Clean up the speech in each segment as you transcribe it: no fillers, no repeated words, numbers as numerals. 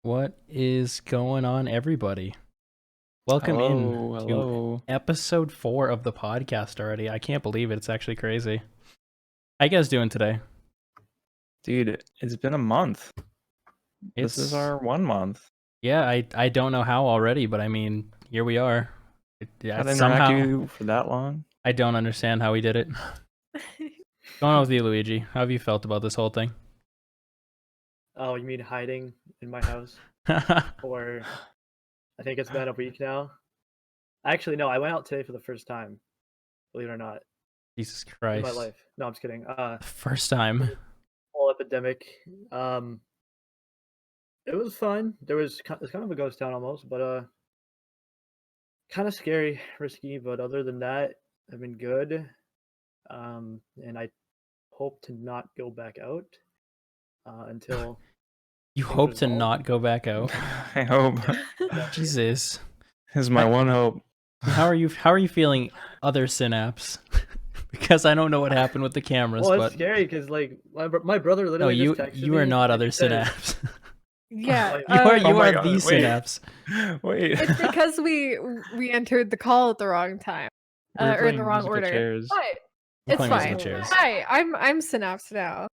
What is going on, everybody? Welcome in to Hello. episode 4 of the podcast already. I can't believe it. It's actually crazy. How you guys doing today? Dude, it's been a month. This is our 1 month. Yeah, I don't know how already, but I mean, here we are. Had to interact Somehow, with you for that long. I don't understand how we did it. Going on with you, Luigi? How have you felt about this whole thing? Oh, you mean hiding in my house? Or I think it's been a week now. Actually, no, I went out today for the first time. Believe it or not, Jesus in Christ. my life. No, I'm just kidding. First time. Whole epidemic. It was fun. It's kind of a ghost town almost, but kind of scary, risky. But other than that, I've been good. And I hope to not go back out until You things hope to resolve. not go back out. I hope. Jesus. This is my one hope. How are you feeling, other Synapse? Because I don't know what happened with the cameras, Well, but it's scary because like my brother no, literally you just texted you are me not and other he said- Synapse. Yeah, You are Oh my the God, wait. Synapse. Wait. it's because we entered the call at the wrong time, We were or in playing the wrong musical order. chairs. But We're it's playing fine. musical chairs. Hi, I'm Synapse now.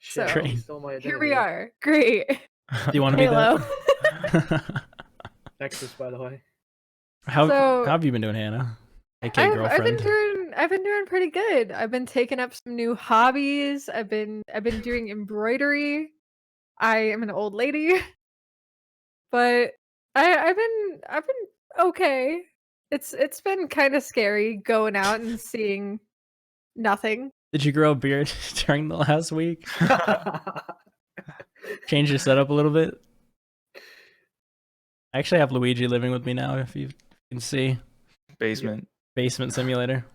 Shit, So, he stole my Here we identity. are. Great. Do you want to be Halo. that? Nexus, by the way. how So- have you been doing, Hannah? Okay, I've girlfriend. been doing pretty good. I've been taking up some new hobbies. I've been doing embroidery. I am an old lady, but I've been okay. It's been kind of scary going out and seeing nothing. Did you grow a beard during the last week? Change your setup a little bit? I actually have Luigi living with me now, if you can see. Basement. Basement simulator.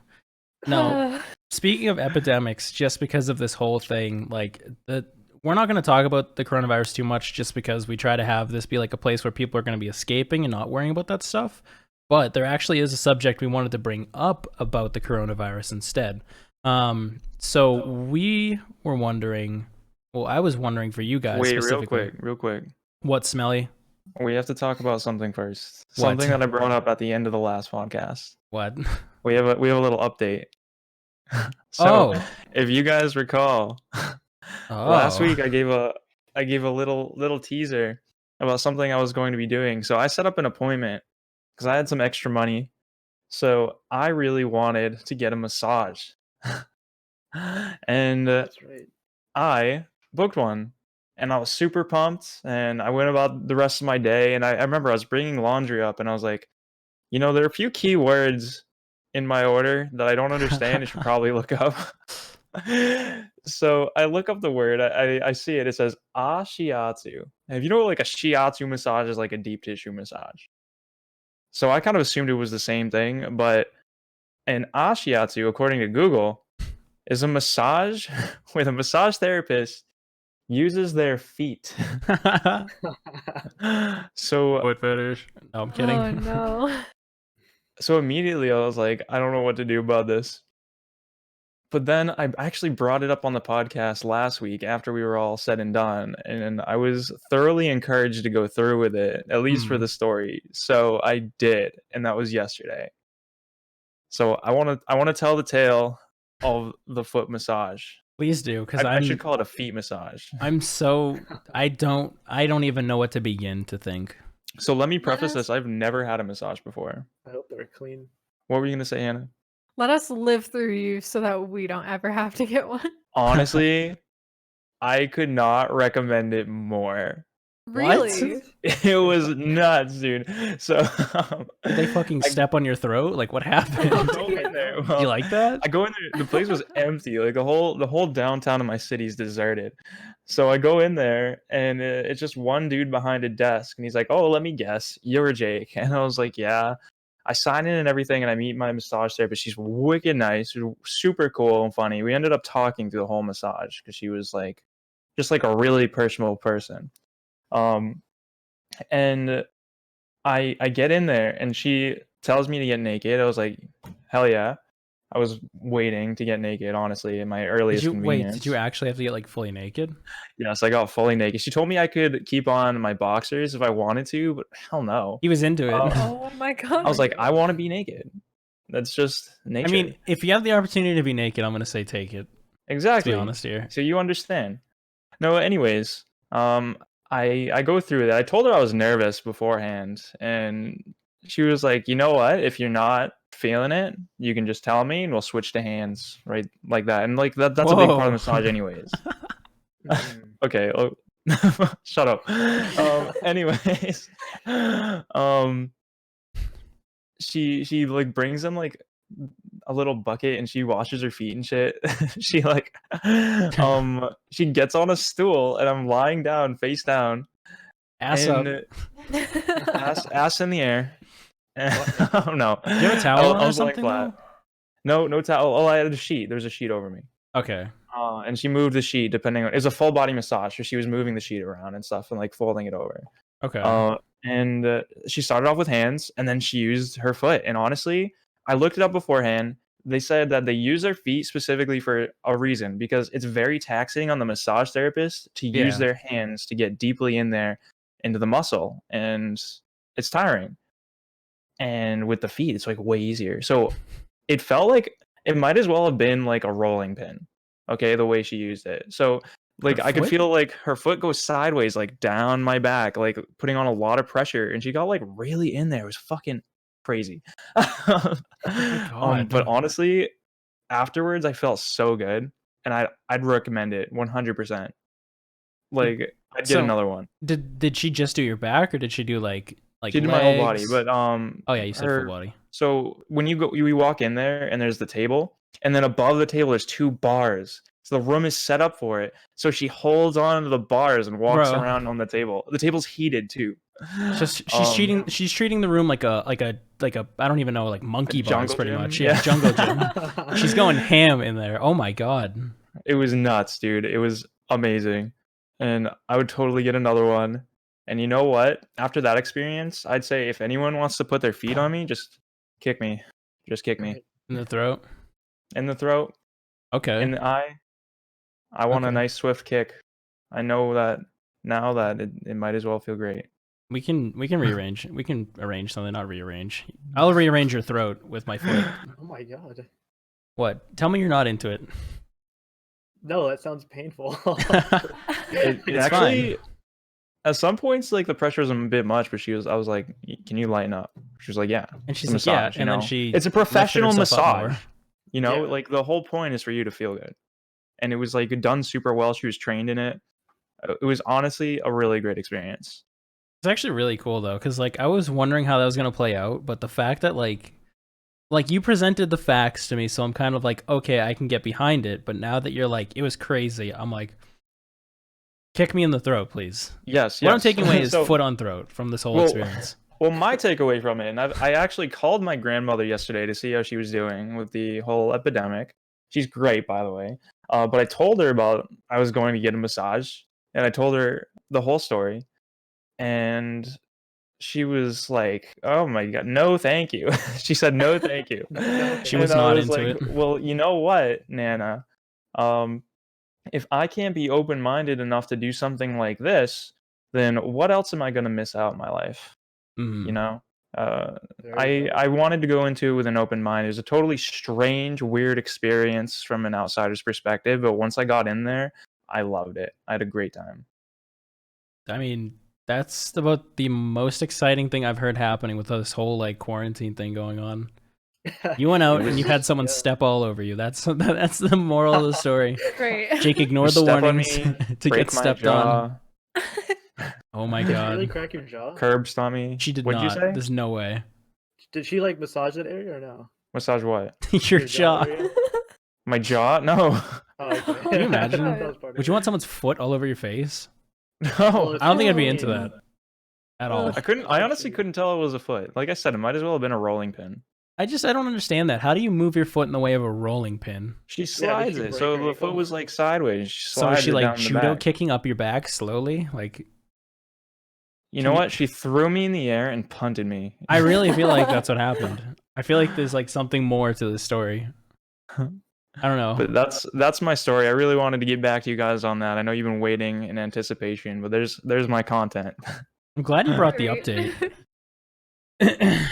No. Speaking of epidemics, just because of this whole thing, we're not going to talk about the coronavirus too much just because we try to have this be like a place where people are going to be escaping and not worrying about that stuff. But there actually is a subject we wanted to bring up about the coronavirus instead. So we were wondering, well, I was wondering for you guys Wait, specifically. real quick. What, Smelly? We have to talk about something first. What? Something that I brought up at the end of the last podcast. What? We have a little update. So, if you guys recall, last week I gave a little teaser about something I was going to be doing. So I set up an appointment because I had some extra money. So I really wanted to get a massage. And That's right. I booked one. And I was super pumped. And I went about the rest of my day. And I remember I was bringing laundry up. And I was like, there are a few key words in my order that I don't understand. You should probably look up. So I look up the word. I see it. It says shiatsu. And if you know, like a shiatsu massage is like a deep tissue massage. So I kind of assumed it was the same thing, but an shiatsu, according to Google, is a massage where the massage therapist uses their feet. So Foot fetish. No, I'm kidding. Oh no. So immediately I was like, I don't know what to do about this. But then I actually brought it up on the podcast last week after we were all said and done. And I was thoroughly encouraged to go through with it, at least for the story. So I did. And that was yesterday. So I want to tell the tale of the foot massage. Please do, because I should call it a feet massage. I don't even know what to begin to think. So let me preface this. I've never had a massage before. I hope they're clean. What were you going to say, Hannah? Let us live through you so that we don't ever have to get one. Honestly, I could not recommend it more. Really? It was nuts, dude. So Did they fucking step on your throat? Like, what happened? I go in there. Do you like that? I go in there. The place was empty. Like the whole downtown of my city is deserted. So I go in there, and it's just one dude behind a desk, and he's like, "Oh, let me guess, you're Jake." And I was like, "Yeah." I sign in and everything, and I meet my massage therapist. She's wicked nice, super cool and funny. We ended up talking through the whole massage because she was like, just like a really personal person. And I get in there, and she tells me to get naked. I was like, hell yeah. I was waiting to get naked, honestly, in my earliest convenience. Did you actually have to get like fully naked? Yes, I got fully naked. She told me I could keep on my boxers if I wanted to, but hell no. He was into it. Oh my god. I was like, I want to be naked. That's just nature. I mean, if you have the opportunity to be naked, I'm gonna say take it. exactly. To be honest here. So you understand. No, anyways, I go through that. I told her I was nervous beforehand, and she was like, you know what? If you're not feeling it, you can just tell me, and we'll switch to hands, right, like that. And like that's a big part of the massage, anyways. Okay. Oh, shut up. Anyways, she like brings them like a little bucket and she washes her feet and shit. She like she gets on a stool and I'm lying down face down, Ass and up. ass in the air. Oh no. Do you have a towel on I or was laying something? flat. though? No towel. Oh, I had a sheet. There was a sheet over me. Okay. And she moved the sheet depending on, it was a full body massage, so she was moving the sheet around and stuff and like folding it over. Okay. And she started off with hands and then she used her foot. And honestly, I looked it up beforehand. They said that they use their feet specifically for a reason, because it's very taxing on the massage therapist to use Yeah. their hands to get deeply in there into the muscle, and it's tiring. And with the feet, it's like way easier. So it felt like it might as well have been like a rolling pin. Okay, the way she used it. So like Her I could foot? feel like her foot goes sideways, like down my back, like putting on a lot of pressure, and she got like really in there. It was fucking crazy. God. But honestly, afterwards I felt so good, and I'd recommend it 100%. Like I'd get So, another one. Did she just do your back, or did she do like She did my whole body, legs? but Oh yeah, you said her- full body. So when you walk in there and there's the table, and then above the table there's 2 bars. So the room is set up for it. So she holds on to the bars and walks Bro. around on the table. The table's heated too. Just she's treating the room like a I don't even know, like monkey bars jungle pretty gym? much. Yeah. Yeah, jungle gym. She's going ham in there. Oh my god. It was nuts, dude. It was amazing. And I would totally get another one. And you know what? After that experience, I'd say if anyone wants to put their feet on me, just kick me. Just kick me. In the throat. In the throat, Okay. in the eye. I want a Okay. nice swift kick. I know that now that it might as well feel great. We can rearrange. We can arrange something, not rearrange. I'll rearrange your throat with my foot. Oh my god. What? Tell me you're not into it. No, that sounds painful. It It's actually, at some points, like the pressure was a bit much, but I was like, can you lighten up? She was like, yeah. And she's It's like, a yeah. massage, And then know? she It's a lifted professional herself up more. massage. You know, Yeah. like the whole point is for you to feel good. And it was like done super well. She was trained in it. It was honestly a really great experience. It's actually really cool though, because like I was wondering how that was gonna play out, but the fact that like you presented the facts to me, so I'm kind of like, okay, I can get behind it. But now that you're like, it was crazy, I'm like, kick me in the throat, please. Yes. What I'm yes. taking away is So- foot on throat from this whole Well, experience. Well, my takeaway from it, and I actually called my grandmother yesterday to see how she was doing with the whole epidemic. She's great, by the way. But I told her about I was going to get a massage, and I told her the whole story, and she was like, "Oh my god, no, thank you." She said, "No, thank you." She was And I not was into like, it. Well, you know what, Nana? If I can't be open-minded enough to do something like this, then what else am I going to miss out in my life? Mhm. You know, Very good. I wanted to go into it with an open mind. It was a totally strange, weird experience from an outsider's perspective, but once I got in there, I loved it. I had a great time. I mean, that's about the most exciting thing I've heard happening with this whole like quarantine thing going on. You went out and you had someone Yeah. step all over you. That's the moral of the story. Great. Jake ignored the Step on warnings me, to break get my stepped on. jaw, Oh my Did she really god. crack your jaw? curb stomp me. She did What'd not. you say? There's no way. Did she like massage that area or no? Massage what? Your jaw. area? My jaw? No. Oh, okay. Can you imagine? That was part of Would you it. want someone's foot all over your face? No. Well, I don't think I'd be Oh. into that at all. I honestly couldn't tell it was a foot. Like I said, it might as well have been a rolling pin. I don't understand that. How do you move your foot in the way of a rolling pin? She did slides she it, break so her the ankle? foot was like sideways. She So slides is she it like down the judo back. kicking up your back slowly? Like You know what? She threw me in the air and punted me. I really feel like that's what happened. I feel like there's like something more to the story. I don't know. But that's my story. I really wanted to get back to you guys on that. I know you've been waiting in anticipation, but there's my content. I'm glad you brought the Great. update.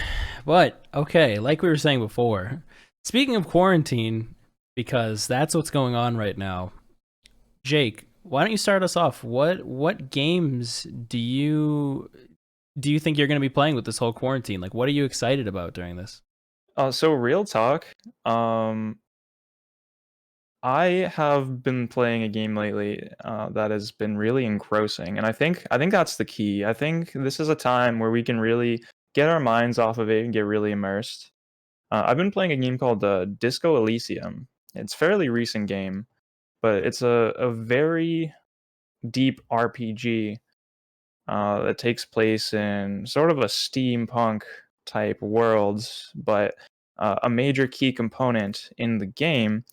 But okay, like we were saying before, speaking of quarantine, because that's what's going on right now. Jake, why don't you start us off? What games do you think you're going to be playing with this whole quarantine? Like, what are you excited about during this? So real talk, I have been playing a game lately that has been really engrossing, and I think that's the key. I think this is a time where we can really get our minds off of it and get really immersed. I've been playing a game called Disco Elysium. It's a fairly recent game, but it's a very deep RPG that takes place in sort of a steampunk type world, but a major key component in the game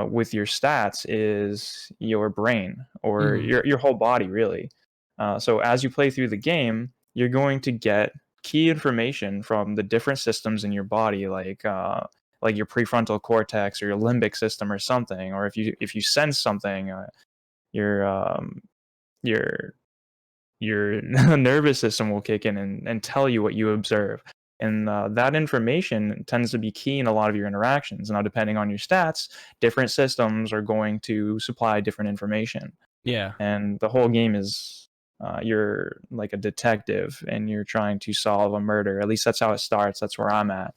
with your stats is your brain or your whole body, really. So as you play through the game, you're going to get key information from the different systems in your body, like your prefrontal cortex or your limbic system or something. Or if you sense something, your your your nervous system will kick in and tell you what you observe. And that information tends to be key in a lot of your interactions. Now, depending on your stats, different systems are going to supply different information. Yeah. And the whole game is you're like a detective and you're trying to solve a murder. At least that's how it starts. That's where I'm at.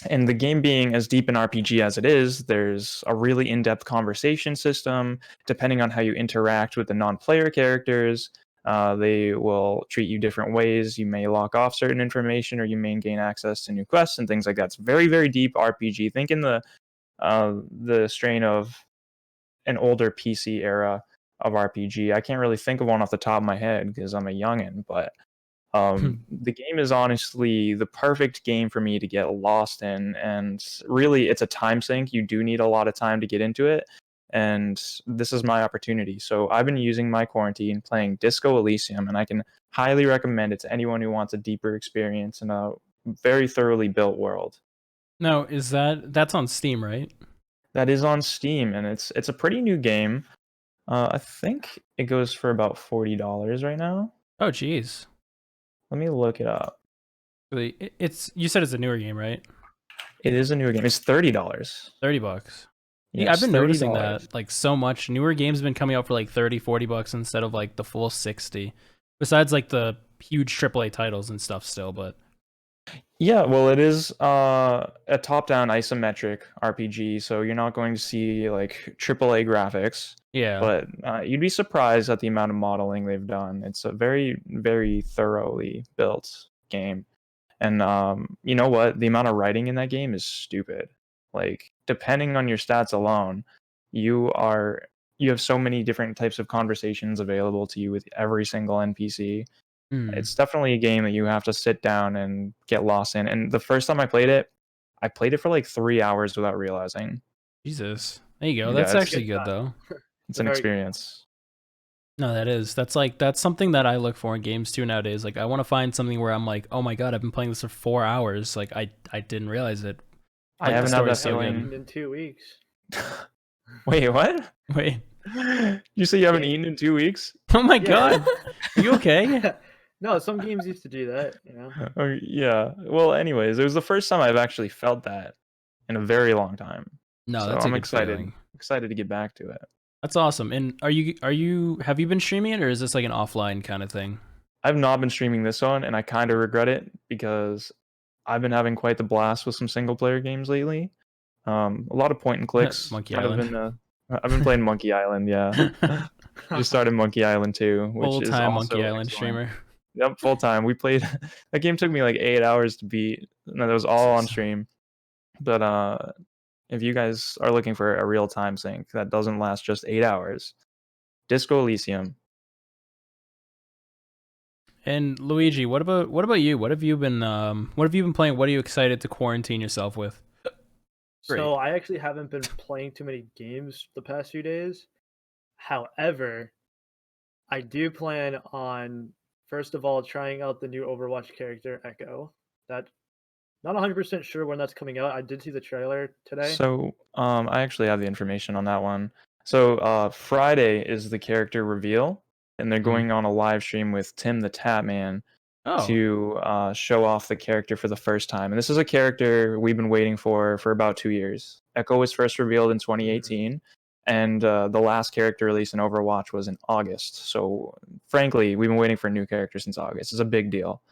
And the game being as deep an RPG as it is, there's a really in-depth conversation system. Depending on how you interact with the non-player characters, they will treat you different ways. You may lock off certain information, or you may gain access to new quests and things like that. It's very, very deep RPG. Think in the strain of an older PC era of RPG. I can't really think of one off the top of my head because I'm a youngin', but the game is honestly the perfect game for me to get lost in, and really it's a time sink. You do need a lot of time to get into it, and this is my opportunity. So I've been using my quarantine playing Disco Elysium, and I can highly recommend it to anyone who wants a deeper experience in a very thoroughly built world. Now, that's on Steam, right? That is on Steam, and it's a pretty new game. I think it goes for about $40 right now. Oh, geez. Let me look it up. Really, it's you said it's a newer game, right? It is a newer game. It's $30. $30. Yeah, Yes, I've been noticing $30. that like so much. Newer games have been coming out for like 30, $40 instead of like the full 60. Besides like the huge AAA titles and stuff still, but Yeah, well, it is a top-down isometric RPG, so you're not going to see like AAA graphics, yeah. but you'd be surprised at the amount of modeling they've done. It's a very, very thoroughly built game. And you know what? The amount of writing in that game is stupid. Like, depending on your stats alone, you have so many different types of conversations available to you with every single NPC. It's definitely a game that you have to sit down and get lost in. And the first time I played it for like 3 hours without realizing. Jesus. There you go. Yeah, That's it's- actually good though. It's an very- experience. No, that is. That's something that I look for in games too nowadays. Like I want to find something where I'm like, oh my god, I've been playing this for 4 hours. Like I didn't realize it. I Like, the haven't had that story's so good. feeling. In 2 weeks. Wait, what? Wait. You say you haven't eaten in 2 weeks? Oh my Yeah. god. Are you okay? No, some games used to do that, you know. Oh, yeah. Well, anyways, it was the first time I've actually felt that in a very long time. No, So that's a I'm good excited. feeling. Excited to get back to it. That's awesome. And have you been streaming it, or is this like an offline kind of thing? I've not been streaming this one, and I kind of regret it because I've been having quite the blast with some single player games lately. A lot of point and clicks. Monkey kind of Island. I've been playing Monkey Island. Yeah, just started Monkey Island 2, which Full is time also Monkey Island excellent. streamer. Yep, full time. We played that game took me like 8 hours to beat. No, that was all on Jesus. stream. But if you guys are looking for a real time sync that doesn't last just 8 hours, Disco Elysium. And Luigi, what about you? What have you been playing? What are you excited to quarantine yourself with? Great. So I actually haven't been playing too many games the past few days. However, I do plan on first of all trying out the new Overwatch character Echo. That not 100% sure when that's coming out. I did see the trailer today. So, I actually have the information on that one. So, Friday is the character reveal, and they're going on a live stream with Tim the Tatman to show off the character for the first time. And this is a character we've been waiting for about 2 years. Echo was first revealed in 2018, and the last character release in Overwatch was in August. So, frankly, we've been waiting for a new character since August. It's a big deal.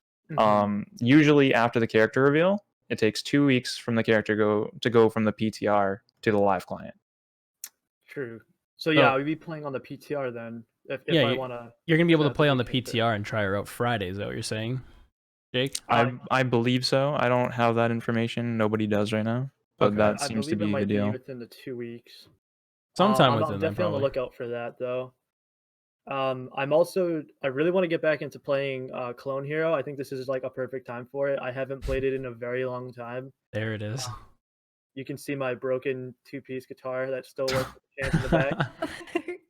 Usually after the character reveal, it takes 2 weeks from the character to go from the PTR to the live client. True. So yeah, we'd be playing on the PTR then. If I want to, you're gonna be able to play on the PTR and try her out Friday. Is that what you're saying, Jake? I believe so. I don't have that information. Nobody does right now, but that seems to be the deal. Within the 2 weeks. Sometime within. I'm definitely on the lookout for that though. I really want to get back into playing Clone Hero. I think this is like a perfect time for it. I haven't played it in a very long time. There it is. You can see my broken 2-piece guitar that still works with the chance in the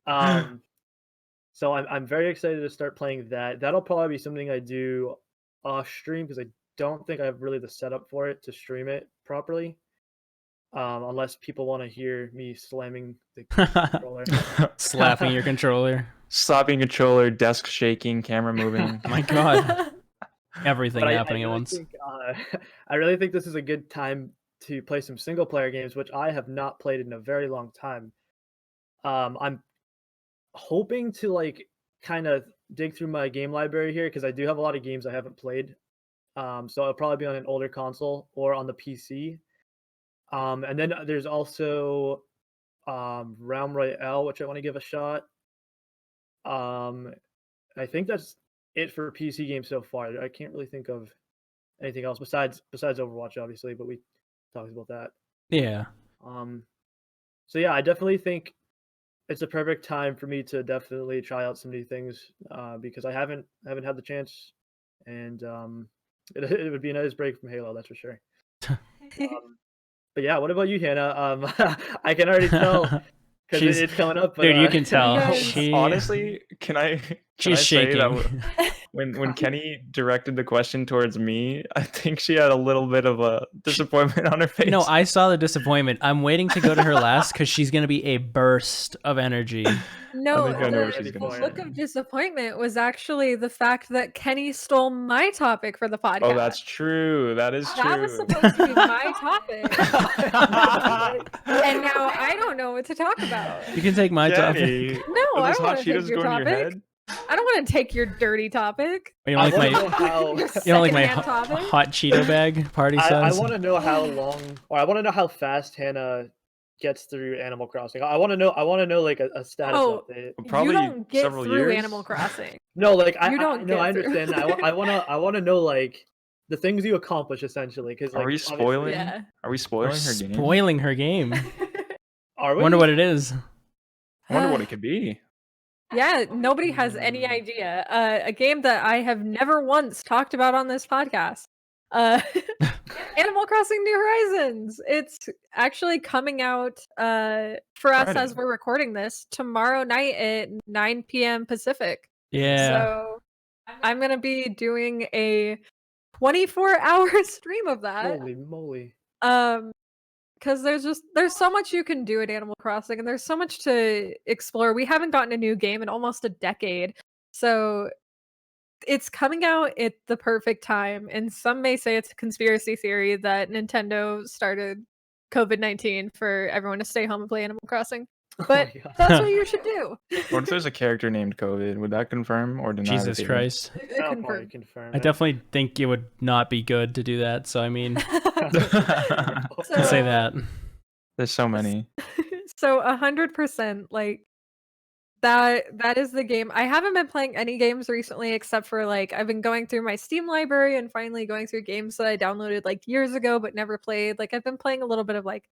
back. So I'm very excited to start playing that. That'll probably be something I do off stream because I don't think I have really the setup for it to stream it properly. Unless people want to hear me slamming the controller. Slapping your controller. Slapping controller, desk shaking, camera moving. Oh my god. Everything happening at once. I really think this is a good time to play some single player games, which I have not played in a very long time. I'm hoping to like kind of dig through my game library here because I do have a lot of games I haven't played. So it'll probably be on an older console or on the PC. And then there's also Realm Royale, which I want to give a shot. I think that's it for PC games so far. I can't really think of anything else besides Overwatch, obviously, but we talked about that. Yeah. So yeah, I definitely think it's a perfect time for me to definitely try out some new things because I haven't had the chance, and it would be a nice break from Halo, that's for sure. But yeah, what about you, Hannah? I can already tell because it's coming up. But, dude, you can tell. Honestly, she's shaking. That when Kenny directed the question towards me, I think she had a little bit of a disappointment on her face. No, I saw the disappointment. I'm waiting to go to her last because she's going to be a burst of energy. No, the look of disappointment was actually the fact that Kenny stole my topic for the podcast. Oh, that's true. That is true. That was supposed to be my topic. And now I don't know what to talk about. You can take my topic. No, I don't want to take your topic. I don't want to take your dirty topic. You don't like my hot Cheeto bag party size? I want to know how long, or I want to know how fast Hannah gets through Animal Crossing. I want to know like a status update. Probably you don't get several through years. Animal Crossing. No, like I understand. I want to know like the things you accomplish essentially. Because are we spoiling? Yeah. Are we spoiling her game? Spoiling her game. Are we? Wonder what it is. I wonder what it could be. Yeah, nobody has any idea. A game that I have never once talked about on this podcast. Animal Crossing New Horizons. It's actually coming out for us as we're recording this tomorrow night at 9 p.m. Pacific. Yeah. So I'm going to be doing a 24-hour stream of that. Holy moly. Because there's so much you can do at Animal Crossing, and there's so much to explore. We haven't gotten a new game in almost a decade, so it's coming out at the perfect time. And some may say it's a conspiracy theory that Nintendo started COVID-19 for everyone to stay home and play Animal Crossing. But that's what you should do. What if there's a character named COVID? Would that confirm or deny? Jesus Christ. Confirm. I definitely think it would not be good to do that. So, I mean, I'll say that. There's so many. So 100%, like, that is the game. I haven't been playing any games recently except for, like, I've been going through my Steam library and finally going through games that I downloaded, like, years ago but never played. Like, I've been playing a little bit of, like,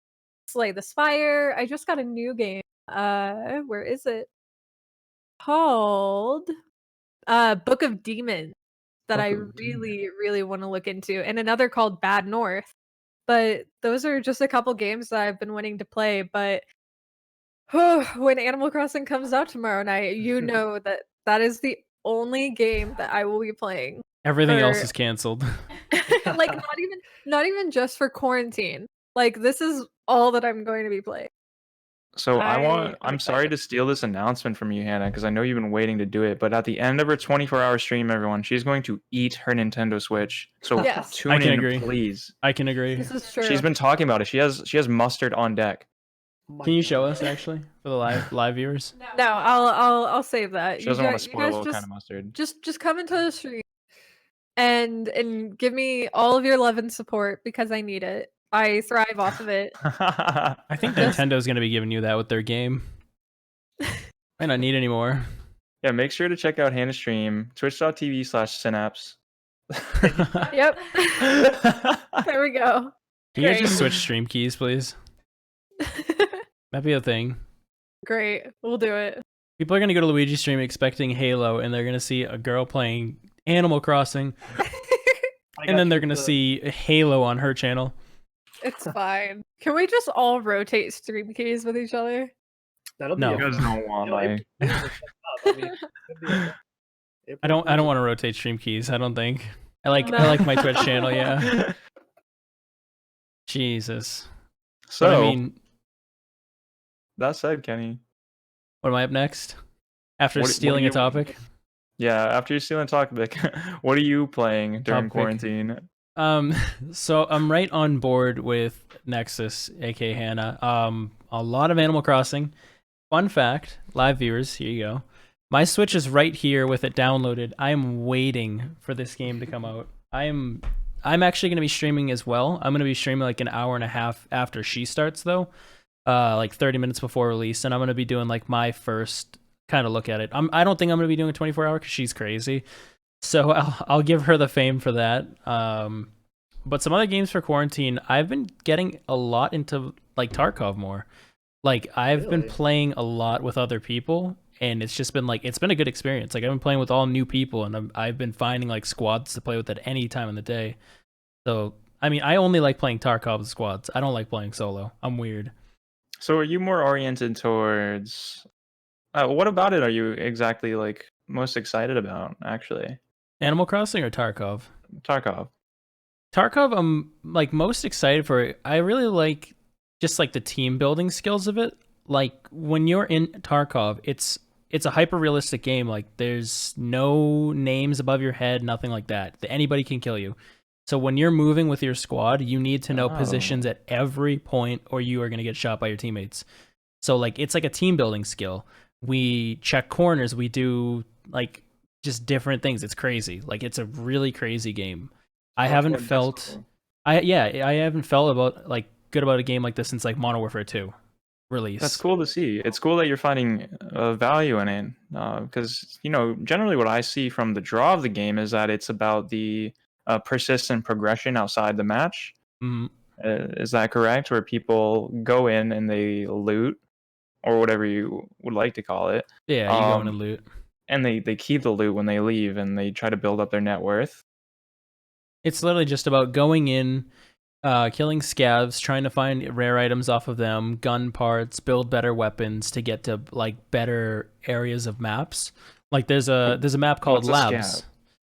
Slay the Spire. I just got a new game. Where is it? Called Book of Demons that I really, really want to look into, and another called Bad North. But those are just a couple games that I've been wanting to play. But when Animal Crossing comes out tomorrow night, you know that is the only game that I will be playing. Everything else is canceled. Like not even just for quarantine. Like this is all that I'm going to be playing. So I'm I'm sorry excited. to steal this announcement from you, Hannah, because I know you've been waiting to do it. But at the end of her 24-hour stream, everyone, she's going to eat her Nintendo Switch. So Yes. tune I can in, agree. please. I can agree. This is true. She's been talking about it. She has mustard on deck. My Can you God. show us actually for the live viewers? No, I'll save that. She doesn't want to You spoil guys what just kind of mustard. just come into the stream and give me all of your love and support because I need it. I thrive off of it. I think Just- Nintendo's gonna be giving you that with their game. Might not need any more. Yeah, make sure to check out Hannah's stream, twitch.tv/synapse. Yep. There we go. Can you guys Great. just switch stream keys, please? That'd be a thing. Great. We'll do it. People are gonna go to Luigi's stream expecting Halo, and they're gonna see a girl playing Animal Crossing, and then they're gonna see Halo on her channel. It's fine. Can we just all rotate stream keys with each other? That'll be No. You guys don't want my. I don't want to rotate stream keys. I don't think. I like my Twitch channel. Yeah. Jesus. So But I mean, that said, Kenny. what am I up next? After What do stealing a you- topic. Yeah, after you're stealing topic, what are you playing during Topic. quarantine? So I'm right on board with Nexus, aka Hannah. A lot of Animal Crossing. Fun fact, live viewers, here you go. My Switch is right here with it downloaded. I am waiting for this game to come out. I'm actually going to be streaming as well. I'm going to be streaming like an hour and a half after she starts though. Like 30 minutes before release, and I'm going to be doing like my first kind of look at it. I don't think I'm going to be doing a 24-hour cuz she's crazy. So I'll give her the fame for that. But some other games for quarantine, I've been getting a lot into like Tarkov more. Like I've been Really? playing a lot with other people, and it's just been like it's been a good experience. Like I've been playing with all new people, and I've been finding like squads to play with at any time in the day. So I mean, I only like playing Tarkov with squads. I don't like playing solo. I'm weird. So are you more oriented towards? What about it are you exactly like most excited about? Actually, Animal Crossing or Tarkov? Tarkov. Tarkov, I'm like most excited for it. I really like just like the team building skills of it. Like when you're in Tarkov, it's a hyper realistic game. Like there's no names above your head, nothing like that. Anybody can kill you. So when you're moving with your squad, you need to know positions at every point, or you are gonna get shot by your teammates. So like it's like a team building skill. We check corners. We do like just different things. It's crazy. Like it's a really crazy game. I haven't felt I haven't felt about like good about a game like this since like Modern Warfare 2 release. That's cool to see. It's cool that you're finding value in it, because generally what I see from the draw of the game is that it's about the persistent progression outside the match. Mhm. Is that correct? Where people go in and they loot, or whatever you would like to call it. Yeah, you go in and loot. And they keep the loot when they leave, and they try to build up their net worth. It's literally just about going in, killing scavs, trying to find rare items off of them, gun parts, build better weapons to get to like better areas of maps. Like there's a map called What's a Labs. scav?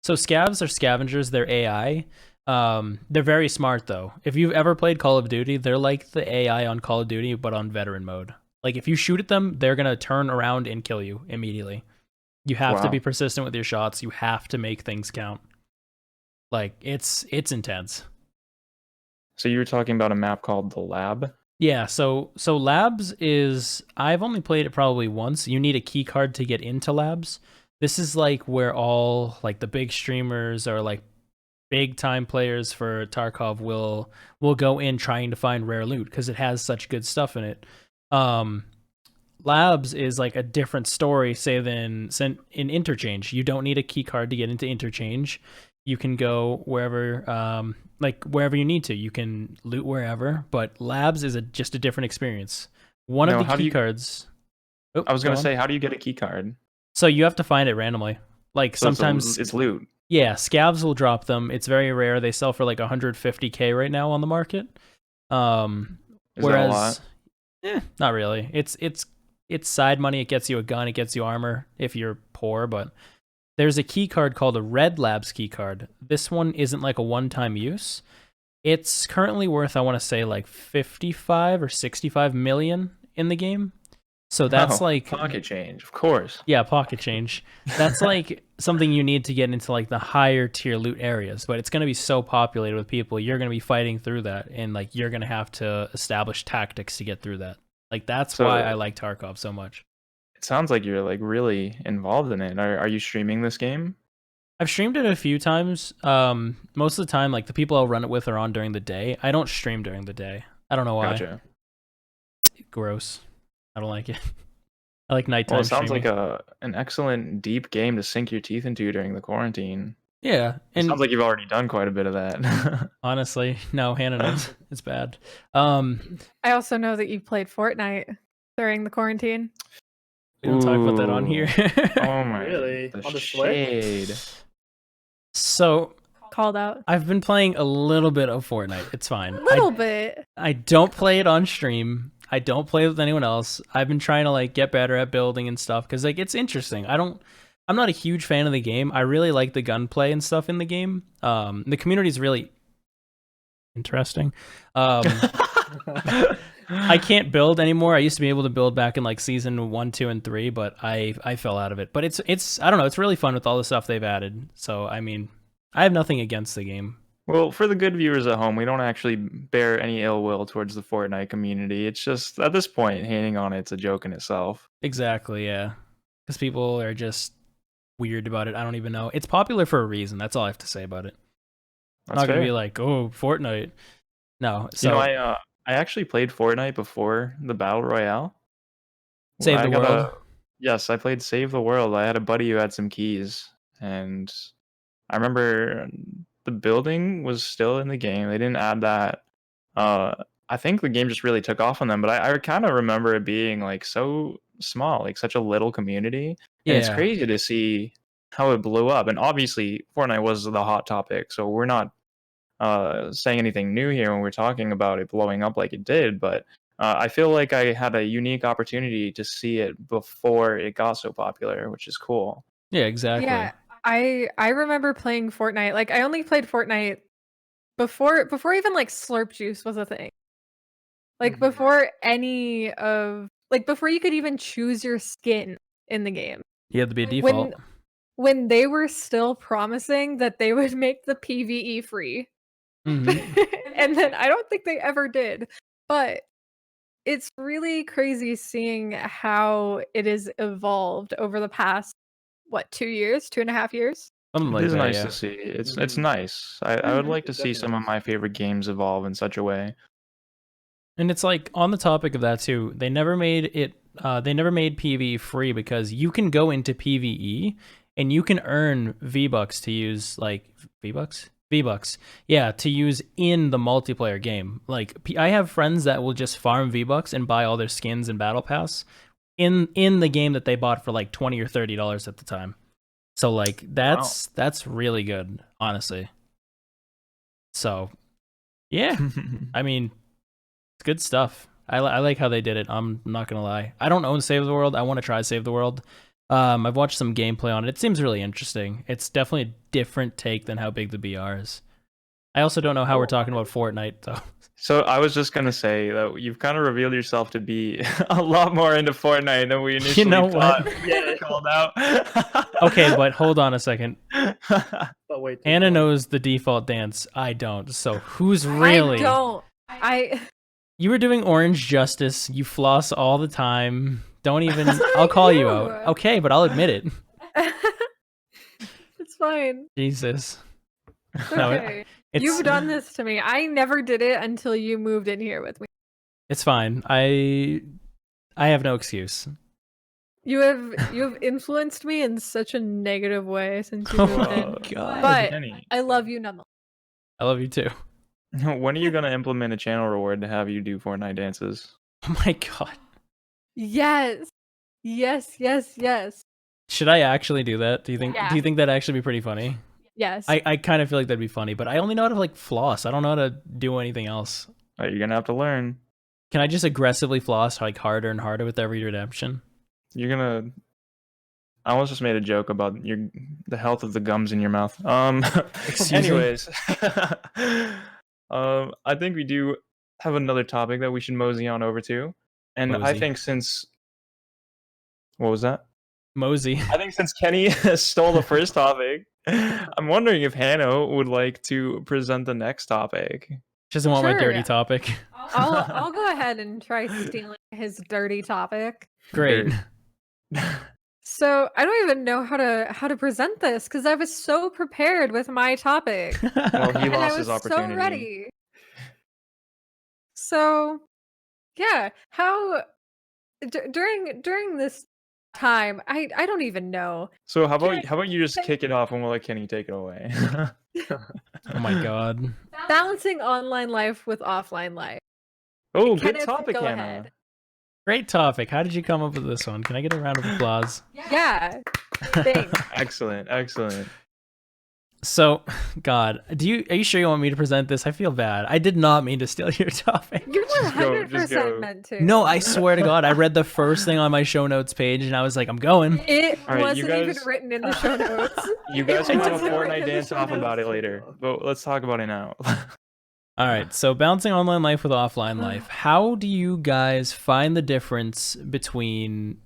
So scavs are scavengers, they're AI. They're very smart though. If you've ever played Call of Duty, they're like the AI on Call of Duty but on veteran mode. Like if you shoot at them, they're going to turn around and kill you immediately. You have to Wow. be persistent with your shots. You have to make things count. Like it's intense. So you were talking about a map called the Lab. Yeah, so Labs is I've only played it probably once. You need a key card to get into Labs. This is like where all like the big streamers or like big time players for Tarkov will go in trying to find rare loot because it has such good stuff in it. Labs is like a different story, say, than in Interchange. You don't need a key card to get into Interchange. You can go wherever, like wherever you need to. You can loot wherever, but Labs is just a different experience. One No, of how the do key you- cards. Oh, I was go gonna on. say, how do you get a key card? So you have to find it randomly. Like So sometimes, it's loot. yeah, scavs will drop them. It's very rare. They sell for like 150K right now on the market. Is that a lot? Not really. It's side money. It gets you a gun. It gets you armor if you're poor, but there's a key card called a Red Labs key card. This one isn't like a one-time use. It's currently worth, I want to say, like 55 or 65 million in the game. So that's like pocket change, of course. Yeah, pocket change. That's like something you need to get into like the higher tier loot areas, but it's going to be so populated with people, you're going to be fighting through that, and like you're going to have to establish tactics to get through that. Like that's why I like Tarkov so much. It sounds like you're like really involved in it. Are you streaming this game? I've streamed it a few times. Most of the time, like the people I'll run it with are on during the day. I don't stream during the day. I don't know why. Gotcha. Gross. I don't like it. I like nighttime. Well, it sounds streaming. like an excellent deep game to sink your teeth into during the quarantine. Yeah, It and sounds like you've already done quite a bit of that. honestly, no, Hannah knows. It's bad. I also know that you played Fortnite during the quarantine. We don't talk about that on here. Oh my! Really? The On the shade. So Called out. I've been playing a little bit of Fortnite. It's fine. A little bit. I don't play it on stream. I don't play with anyone else. I've been trying to like get better at building and stuff because like it's interesting. I'm not a huge fan of the game. I really like the gunplay and stuff in the game. The community is really interesting. I can't build anymore. I used to be able to build back in like season 1, 2, and 3, but I fell out of it. But it's I don't know. It's really fun with all the stuff they've added. So I mean, I have nothing against the game. Well, for the good viewers at home, we don't actually bear any ill will towards the Fortnite community. It's just, at this point, hating on it's a joke in itself. Exactly, yeah. Because people are just weird about it. I don't even know. It's popular for a reason. That's all I have to say about it. I'm That's not going to fair. be like, oh, Fortnite. No. So You know, I actually played Fortnite before the Battle Royale. Save I the got World. Yes, I played Save the World. I had a buddy who had some keys, and I remember the building was still in the game. They didn't add that. I think the game just really took off on them, but I kind of remember it being like so small, like such a little community. And it's Yeah. crazy to see how it blew up. And obviously, Fortnite was the hot topic, so we're not saying anything new here when we're talking about it blowing up like it did. But I feel like I had a unique opportunity to see it before it got so popular, which is cool. Yeah, exactly. Yeah, I remember playing Fortnite. Like I only played Fortnite before even like Slurp Juice was a thing. Like Mhm. before before you could even choose your skin in the game. You have to be a default. When they were still promising that they would make the PvE free. Mhm. And then I don't think they ever did. But it's really crazy seeing how it has evolved over the past 2 years, 2.5 years. Something It like is that, nice yeah. to see. It's Mhm. nice. I would Mhm. like to see some of my favorite games evolve in such a way. And it's like on the topic of that too, they never made it they never made PvE free because you can go into PvE and you can earn V-Bucks to use like V-Bucks? V-Bucks. Yeah, to use in the multiplayer game. Like I have friends that will just farm V-Bucks and buy all their skins and battle pass in the game that they bought for like $20 or $30 at the time. So like that's really good, honestly. So, yeah. I mean, it's good stuff. I like how they did it. I'm not gonna lie. I don't own Save the World. I want to try Save the World. I've watched some gameplay on it. It seems really interesting. It's definitely a different take than how big the BR is. I also don't know how we're talking about Fortnite though. So I was just gonna say that you've kind of revealed yourself to be a lot more into Fortnite than we initially know thought. what? Yeah. Called out. Okay, but hold on a second. But wait. till Anna tomorrow. knows the default dance. I don't. So who's really? I don't. You were doing Orange Justice. You floss all the time. Don't even. I'll call you out. Okay, but I'll admit it. It's fine. Jesus. It's No, okay. It's, You've done this to me. I never did it until you moved in here with me. It's fine. I have no excuse. You have influenced me in such a negative way since you Oh moved my in. god. But Kenny, I love you nonetheless. I love you too. when are you gonna implement a channel reward to have you do Fortnite dances? Oh my god. Yes. Yes. Should I actually do that? Do you think? Yeah. Do you think that'd actually be pretty funny? Yes. I kind of feel like that'd be funny, but I only know how to like floss. I don't know how to do anything else. You're gonna have to learn. Can I just aggressively floss like harder and harder with every redemption? You're gonna. I almost just made a joke about the health of the gums in your mouth. Excuse me? Anyways, I think we do have another topic that we should mosey on over to, and I Mosey. think what was that? Mosey. I think since Kenny stole the first topic, I'm wondering if Hannah would like to present the next topic. She doesn't want my dirty Sure. topic. I'll go ahead and try stealing his dirty topic. Great. So I don't even know how to present this because I was so prepared with my topic. Well, he And I lost his was so opportunity. ready. So yeah, how during this time, I don't even know. So how Can about you just I- kick it off and we'll let Kenny take it away? Oh my god. Balancing online life with offline life. Oh, good Kenneth, topic, go Hannah. ahead. Great topic. How did you come up with this one? Can I get a round of applause? Yeah. Thanks. Excellent, excellent. So, God, are you sure you want me to present this? I feel bad. I did not mean to steal your topic. You Just go, 100% meant to. No, I swear to God, I read the first thing on my show notes page and I was like, I'm going. It All right, you wasn't even guys- written in the show notes. You guys can have a wasn't written Fortnite in the dance show off about it notes. later, but let's talk about it now. All right, so balancing online life with offline life. How do you guys find the difference between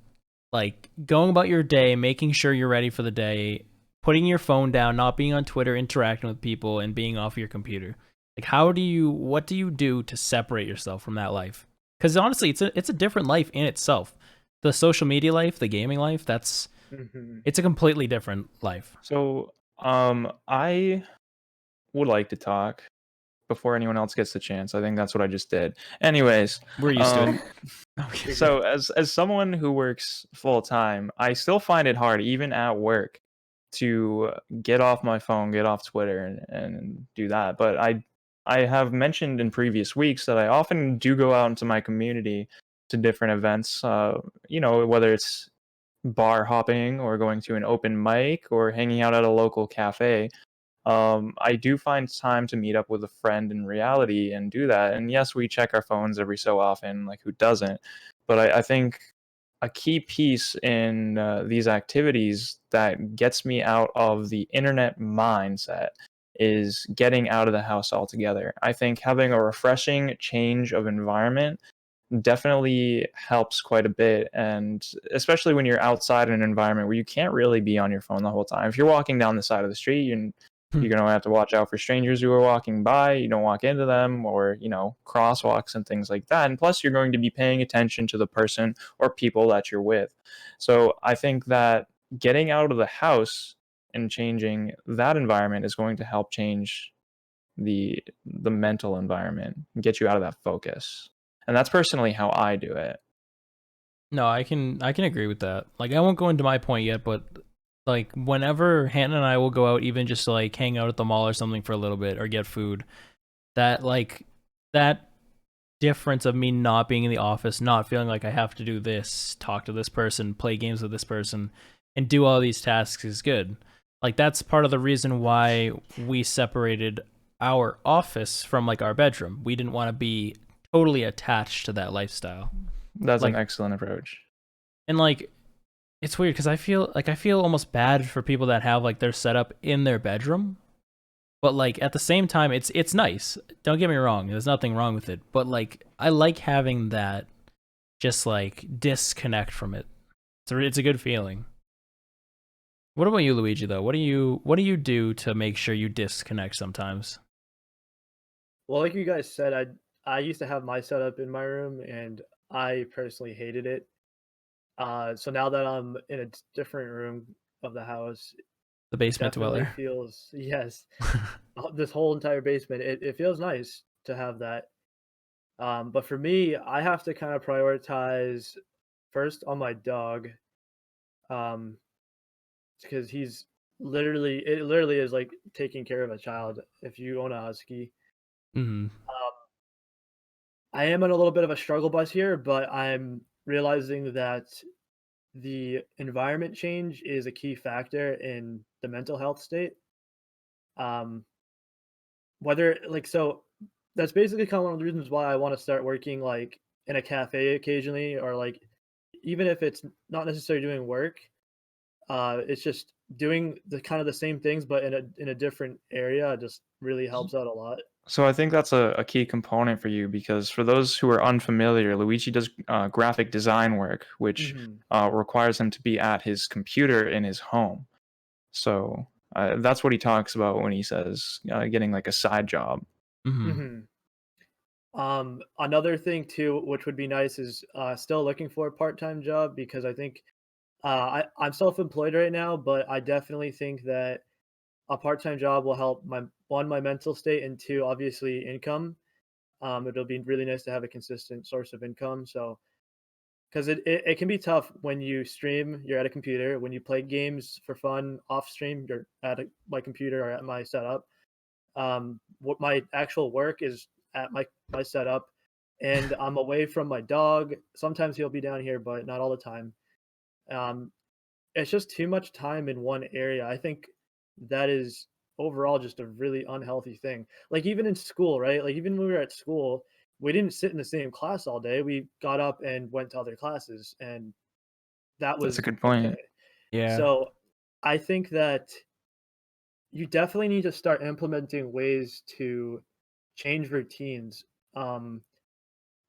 like going about your day, making sure you're ready for the day, putting your phone down, not being on Twitter, interacting with people, and being off your computer? Like, what do you do to separate yourself from that life? Because honestly, it's a different life in itself. The social media life, the gaming life, it's a completely different life. So, I would like to talk before anyone else gets the chance. I think that's what I just did. Anyways, We're used to um, it. Okay. so as someone who works full time, I still find it hard, even at work, to get off my phone, get off Twitter, and do that. But I have mentioned in previous weeks that I often do go out into my community to different events. Whether it's bar hopping or going to an open mic or hanging out at a local cafe. I do find time to meet up with a friend in reality and do that. And yes, we check our phones every so often, like who doesn't? But I think a key piece in these activities that gets me out of the internet mindset is getting out of the house altogether. I think having a refreshing change of environment definitely helps quite a bit, and especially when you're outside in an environment where you can't really be on your phone the whole time. If you're walking down the side of the street, you're going to have to watch out for strangers who are walking by. You don't walk into them, or crosswalks and things like that. And plus you're going to be paying attention to the person or people that you're with. So I think that getting out of the house and changing that environment is going to help change the mental environment and get you out of that focus. And that's personally how I do it. No, I can agree with that. Like, I won't go into my point yet, but like whenever Hannah and I will go out, even just to like hang out at the mall or something for a little bit or get food, that difference of me not being in the office, not feeling like I have to do this, talk to this person, play games with this person, and do all these tasks is good. Like, that's part of the reason why we separated our office from like our bedroom. We didn't want to be totally attached to that lifestyle. That's Like- an excellent approach. And like, it's weird because I feel almost bad for people that have like their setup in their bedroom, but like at the same time, it's nice. Don't get me wrong. There's nothing wrong with it, but like I like having that just like disconnect from it. It's a good feeling. What about you, Luigi? Though, what do you do to make sure you disconnect sometimes? Well, like you guys said, I used to have my setup in my room, and I personally hated it. So now that I'm in a different room of the house, The basement definitely dweller. feels yes. This whole entire basement, it feels nice to have that. But for me, I have to kind of prioritize first on my dog, because it literally is like taking care of a child if you own a husky. Mm-hmm. I am in a little bit of a struggle bus here, but I'm realizing that the environment change is a key factor in the mental health state. Um, so that's basically kind of one of the reasons why I want to start working like in a cafe occasionally, or like even if it's not necessarily doing work, It's just doing the same things, but in a different area just really helps out a lot. So I think that's a key component for you because for those who are unfamiliar, Luigi does graphic design work, which Hmm. requires him to be at his computer in his home. So that's what he talks about when he says getting like a side job. Hmm. Hmm. Another thing too, which would be nice, is still looking for a part-time job because I think I'm self-employed right now, but I definitely think that a part-time job will help my mental state, and two, obviously income. It'll be really nice to have a consistent source of income. So, because it can be tough when you stream, you're at a computer. When you play games for fun off stream, you're at my computer or at my setup. What my actual work is at my setup, and I'm away from my dog. Sometimes he'll be down here, but not all the time. Um, it's just too much time in one area. I think that is overall just a really unhealthy thing. Like even in school, right? Like even when we were at school, we didn't sit in the same class all day. We got up and went to other classes, and that That's a was good okay. point. Yeah. So I think that you definitely need to start implementing ways to change routines. Um,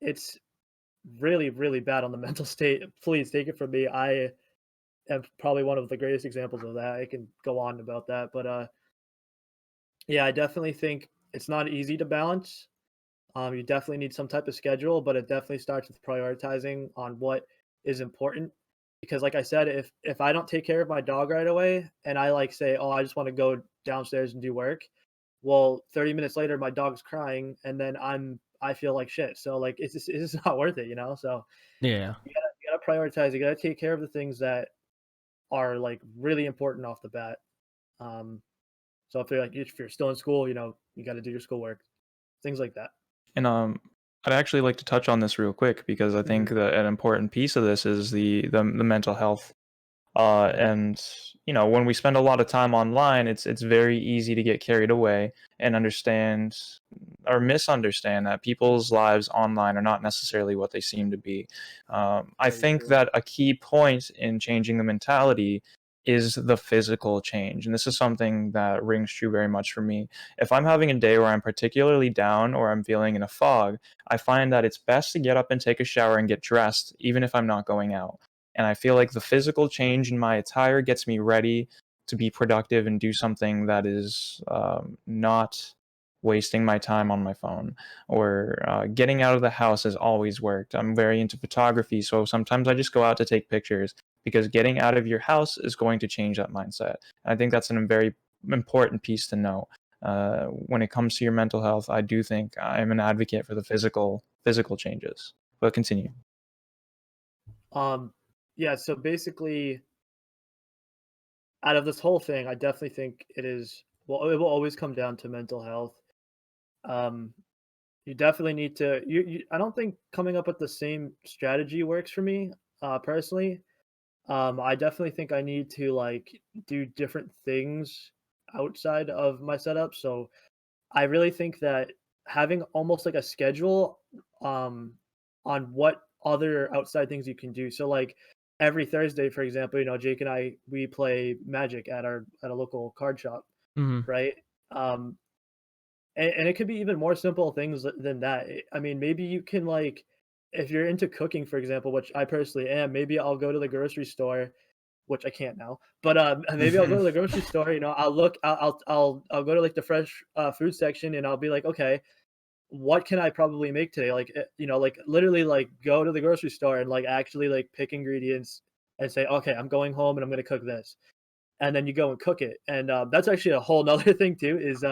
it's really, really bad on the mental state. Please take it from me. I am probably one of the greatest examples of that. I can go on about that, but yeah, I definitely think it's not easy to balance. You definitely need some type of schedule, but it definitely starts with prioritizing on what is important. Because, like I said, if I don't take care of my dog right away, and I like say, "Oh, I just want to go downstairs and do work," well, 30 minutes later, my dog's crying, and then I feel like shit. So like, it's just not worth it, you know. So Yeah. you gotta prioritize. You gotta take care of the things that are like really important off the bat. Um, so if you're still in school, you got to do your schoolwork, things like that. And I'd actually like to touch on this real quick because I think Mhm. that an important piece of this is the mental health. Right. And when we spend a lot of time online, it's very easy to get carried away and understand or misunderstand that people's lives online are not necessarily what they seem to be. I Very think true. that a key point in changing the mentality is the physical change, and this is something that rings true very much for me. If I'm having a day where I'm particularly down or I'm feeling in a fog, I find that it's best to get up and take a shower and get dressed, even if I'm not going out. And I feel like the physical change in my attire gets me ready to be productive and do something that is not wasting my time on my phone. Or getting out of the house has always worked. I'm very into photography, so sometimes I just go out to take pictures because getting out of your house is going to change that mindset. And I think that's a very important piece to know. When it comes to your mental health, I do think I'm an advocate for the physical changes. But continue. Um, yeah. So basically, out of this whole thing, I definitely think it is. Well, it will always come down to mental health. Um, you definitely need to. I don't think coming up with the same strategy works for me personally. I definitely think I need to like do different things outside of my setup. So I really think that having almost like a schedule um on what other outside things you can do. So like every Thursday, for example, Jake and I we play Magic at a local card shop, Hmm. right? Um and it could be even more simple things than that. I mean, maybe you can like if you're into cooking, for example, which I personally am, maybe I'll go to the grocery store, which I can't now. But maybe I'll go to the grocery store. I'll look. I'll go to like the fresh food section, and I'll be like, okay, what can I probably make today? Like, like literally, like go to the grocery store and like actually like pick ingredients and say, okay, I'm going home and I'm gonna cook this, and then you go and cook it. And that's actually a whole nother thing too. Is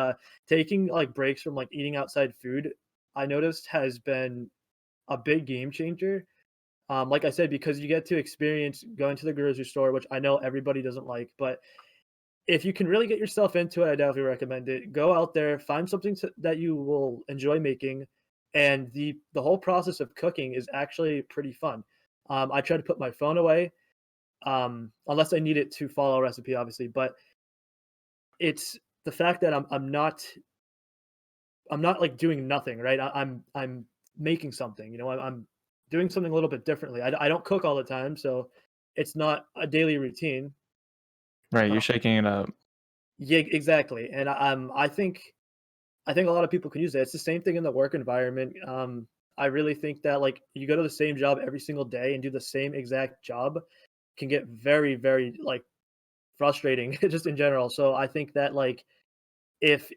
taking like breaks from like eating outside food. I noticed has been a big game changer, like I said, because you get to experience going to the grocery store, which I know everybody doesn't like, but if you can really get yourself into it, I definitely recommend it. Go out there, find something that you will enjoy making, and the whole process of cooking is actually pretty fun. I try to put my phone away, unless I need it to follow a recipe, obviously. But it's the fact that I'm not like doing nothing, right? I'm making something. I'm doing something a little bit differently. I don't cook all the time, so it's not a daily routine. Right, you're shaking it up. Yeah, exactly. And I think a lot of people can use it. It's the same thing in the work environment. I really think that like you go to the same job every single day and do the same exact job can get very, very like frustrating just in general. So I think that like if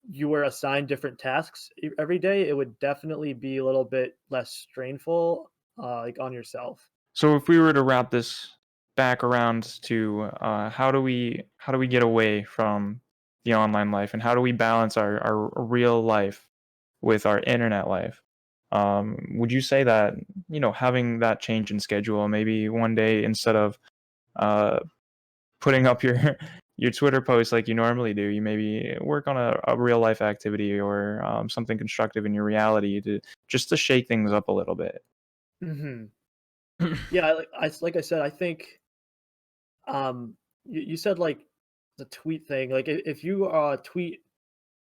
you were assigned different tasks every day, it would definitely be a little bit less strainful, like on yourself. So if we were to wrap this back around to how do we get away from the online life and how do we balance our real life with our internet life? Would you say that having that change in schedule, maybe one day instead of uh, putting up your your Twitter post like you normally do, you maybe work on a real life activity or something constructive in your reality to just to shake things up a little bit. Hmm. Yeah, like I said, I think you said like the tweet thing. Like if you tweet,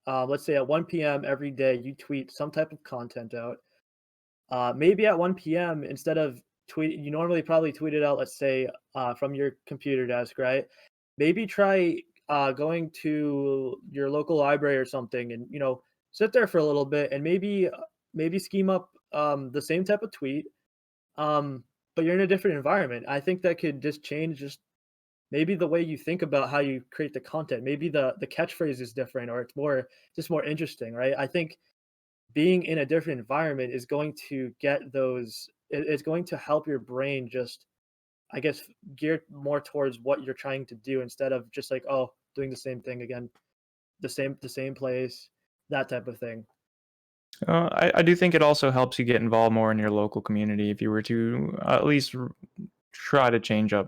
let's say at 1 p.m. every day, you tweet some type of content out. Maybe at 1 p.m. instead of tweet, you normally probably tweet it out, let's say, from your computer desk, right? Maybe try going to your local library or something, and sit there for a little bit, and maybe scheme up the same type of tweet, um, but you're in a different environment. I think that could just change just maybe the way you think about how you create the content. Maybe the catchphrase is different, or it's more interesting, right? I think being in a different environment is going to get those it's going to help your brain just, I guess, geared more towards what you're trying to do instead of just like, oh, doing the same thing again, the same place, that type of thing. I do think it also helps you get involved more in your local community if you were to at least try to change up.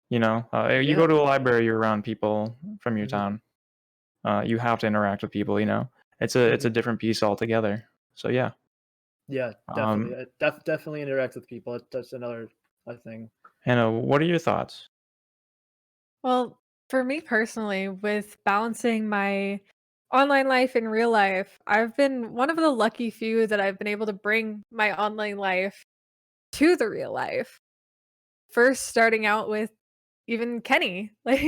You go Yeah. to a library, you're around people from your Hmm. town. You have to interact with people. It's a Hmm. different piece altogether. So yeah. Yeah, definitely. Um, Definitely interact with people. That's another thing. Hannah, what are your thoughts? Well, for me personally, with balancing my online life and real life, I've been one of the lucky few that I've been able to bring my online life to the real life. First, starting out with even Kenny, like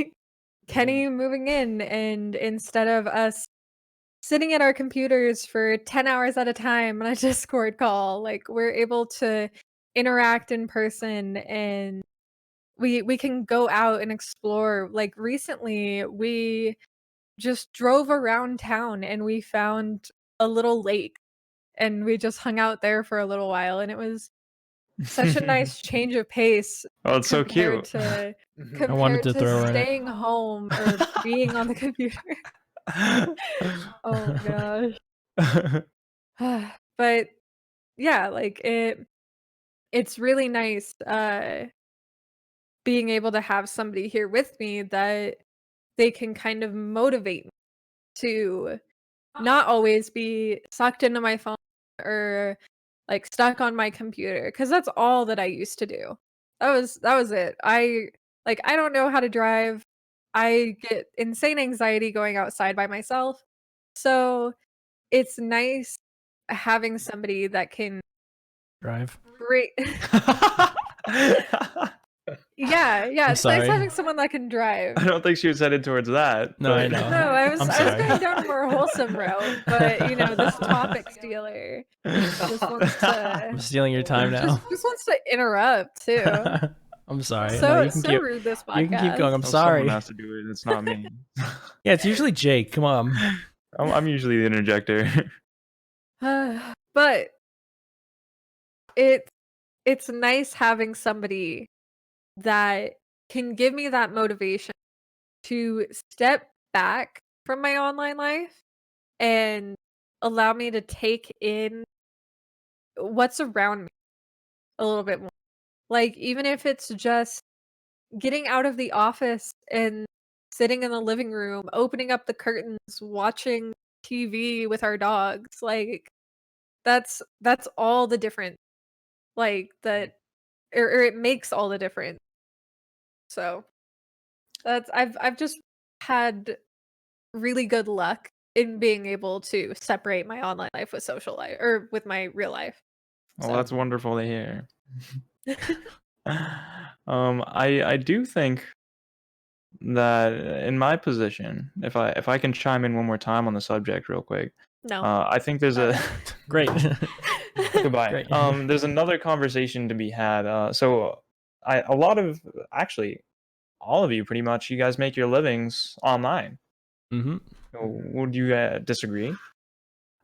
Hmm. Kenny moving in, and instead of us sitting at our computers for 10 hours at a time on a Discord call, like we're able to interact in person, and we can go out and explore. Like recently, we just drove around town and we found a little lake and we just hung out there for a little while, and it was such a nice change of pace Oh, it's so compared cute. to Hmm. I wanted compared to to throw her in it. staying home or being on the computer. Oh gosh. But yeah, like it's really nice being able to have somebody here with me that they can kind of motivate me to not always be sucked into my phone or like stuck on my computer, because that's all that I used to do. That was it. I don't know how to drive. I get insane anxiety going outside by myself. So it's nice having somebody that can Drive. bring yeah, yeah, I'm it's nice sorry. having someone that can drive. I don't think she was headed towards that. No, I But know. No, I'm I was sorry. going down a more wholesome route, but this topic stealer just wants I'm to stealing your time now. just wants to interrupt too. I'm sorry. No, So you can so keep rude this going. podcast. I'm Oh, someone sorry. has to do it. It's not me. Yeah, it's usually Jake. Come on. I'm usually the interjector. But it it's nice having somebody that can give me that motivation to step back from my online life and allow me to take in what's around me a little bit more. Like, even if it's just getting out of the office and sitting in the living room, opening up the curtains, watching TV with our dogs, like that's all the difference. Like that, or it makes all the difference. So that's I've just had really good luck in being able to separate my online life with social life or with my real life. Well, So that's wonderful to hear. I do think that in my position, if I can chime in one more time on the subject real quick, No. I think there's a Great. goodbye. Great. There's another conversation to be had. So a lot of actually all of you pretty much, you guys make your livings online. Mm-hmm. Would you disagree?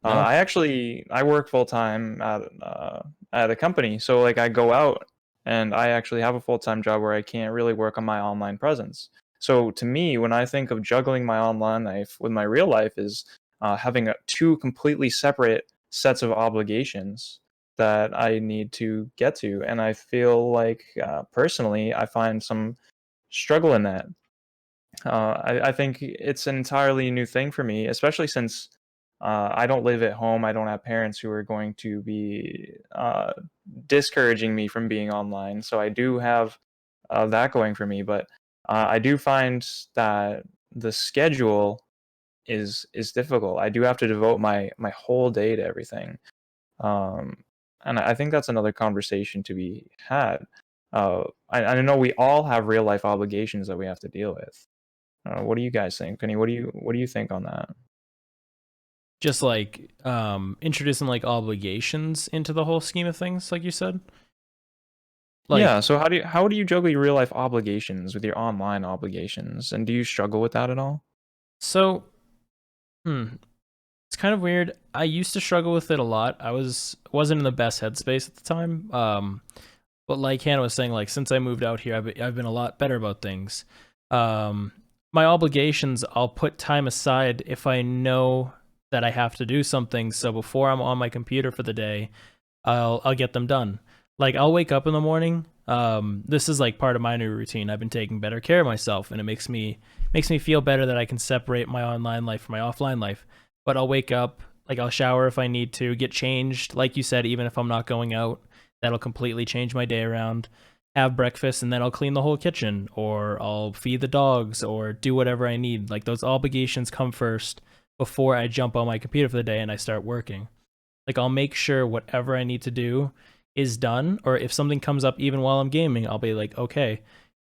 No. I work full time at a company, so like I go out and I actually have a full time job where I can't really work on my online presence. So to me, when I think of juggling my online life with my real life, is having two completely separate sets of obligations that I need to get to, and I feel like personally I find some struggle in that. I think it's an entirely new thing for me, especially since I don't live at home. I don't have parents who are going to be discouraging me from being online. So I do have that going for me. But I do find that the schedule is difficult. I do have to devote my whole day to everything. And I think that's another conversation to be had. I know we all have real life obligations that we have to deal with. What do you guys think? Penny, what do you think on that? Just like introducing like obligations into the whole scheme of things, like you said. Like, Yeah, so how do you juggle your real life obligations with your online obligations? And do you struggle with that at all? So, it's kind of weird. I used to struggle with it a lot. Wasn't in the best headspace at the time. But like Hannah was saying, like since I moved out here, I've been a lot better about things. My obligations, I'll put time aside if I know that I have to do something. So before I'm on my computer for the day, I'll get them done. Like I'll wake up in the morning. This is like part of my new routine. I've been taking better care of myself, and it makes me feel better that I can separate my online life from my offline life. But I'll wake up, like I'll shower if I need to, get changed, like you said, even if I'm not going out. That'll completely change my day around. Have breakfast, and then I'll clean the whole kitchen, or I'll feed the dogs, or do whatever I need. Like those obligations come first before I jump on my computer for the day and I start working. Like I'll make sure whatever I need to do is done, or if something comes up even while I'm gaming, I'll be like, okay,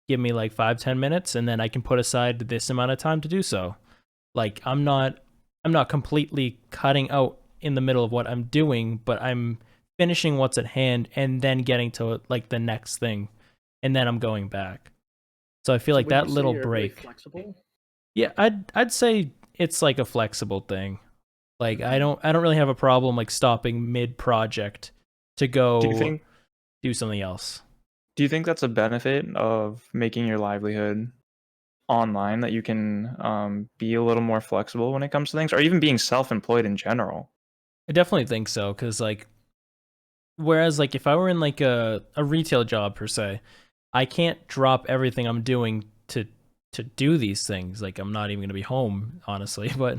give me like 5-10 minutes, and then I can put aside this amount of time to do so. Like I'm not completely cutting out in the middle of what I'm doing, but I'm finishing what's at hand and then getting to like the next thing, and then I'm going back. So I feel like that little break. Flexible? Yeah, I'd say it's like a flexible thing. Like I don't really have a problem like stopping mid project to go do something else. Do you think that's a benefit of making your livelihood online, that you can be a little more flexible when it comes to things, or even being self-employed in general? I definitely think so, because like whereas like if I were in like a retail job per se, I can't drop everything I'm doing to do these things. Like I'm not even going to be home, honestly. But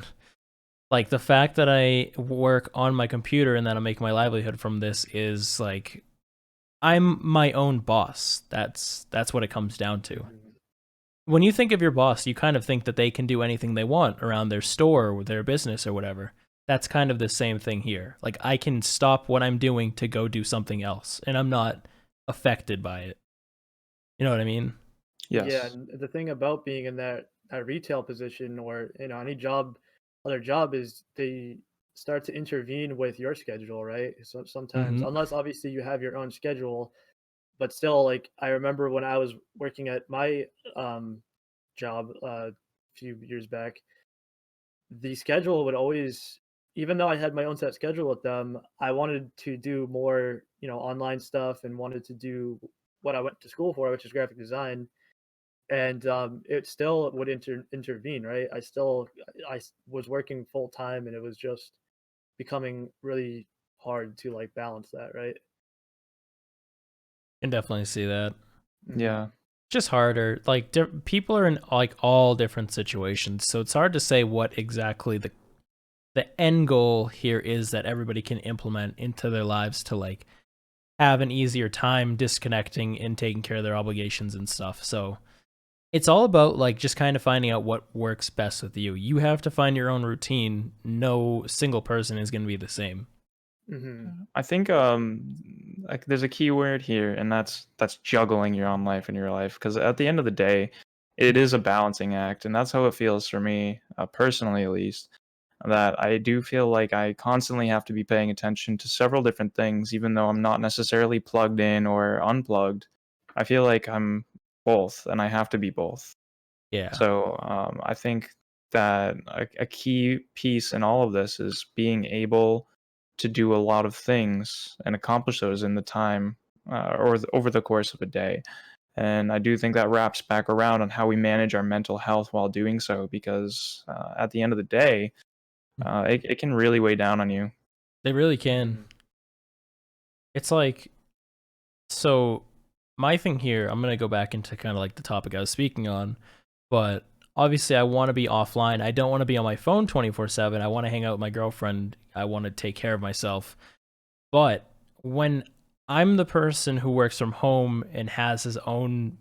like the fact that I work on my computer and that I make my livelihood from this is like I'm my own boss. That's what it comes down to. When you think of your boss, you kind of think that they can do anything they want around their store or their business or whatever. That's kind of the same thing here. Like I can stop what I'm doing to go do something else, and I'm not affected by it. You know what I mean? Yes. Yeah, and the thing about being in that retail position, or any other job, is they start to intervene with your schedule, right? So sometimes, unless obviously you have your own schedule, but still, like I remember when I was working at my job a few years back, the schedule would always, even though I had my own set schedule with them, I wanted to do more, online stuff, and wanted to do what I went to school for, which is graphic design. And it still would intervene, right? I was working full time, and it was just becoming really hard to like balance that, right? Can definitely see that. Yeah. Just harder. Like people are in like all different situations, so it's hard to say what exactly the end goal here is that everybody can implement into their lives to like have an easier time disconnecting and taking care of their obligations and stuff. So it's all about like just kind of finding out what works best with you. You have to find your own routine. No single person is going to be the same. I think like there's a key word here, and that's juggling your own life and your life, because at the end of the day, it is a balancing act, and that's how it feels for me, personally at least. That I do feel like I constantly have to be paying attention to several different things, even though I'm not necessarily plugged in or unplugged. I feel like I'm both, and I have to be both. Yeah. So I think that a key piece in all of this is being able to do a lot of things and accomplish those in the time over the course of a day. And I do think that wraps back around on how we manage our mental health while doing so, because at the end of the day, it can really weigh down on you. They really can. It's like, so my thing here, I'm going to go back into kind of like the topic I was speaking on, but obviously I want to be offline. I don't want to be on my phone 24/7. I want to hang out with my girlfriend. I want to take care of myself. But when I'm the person who works from home and has his own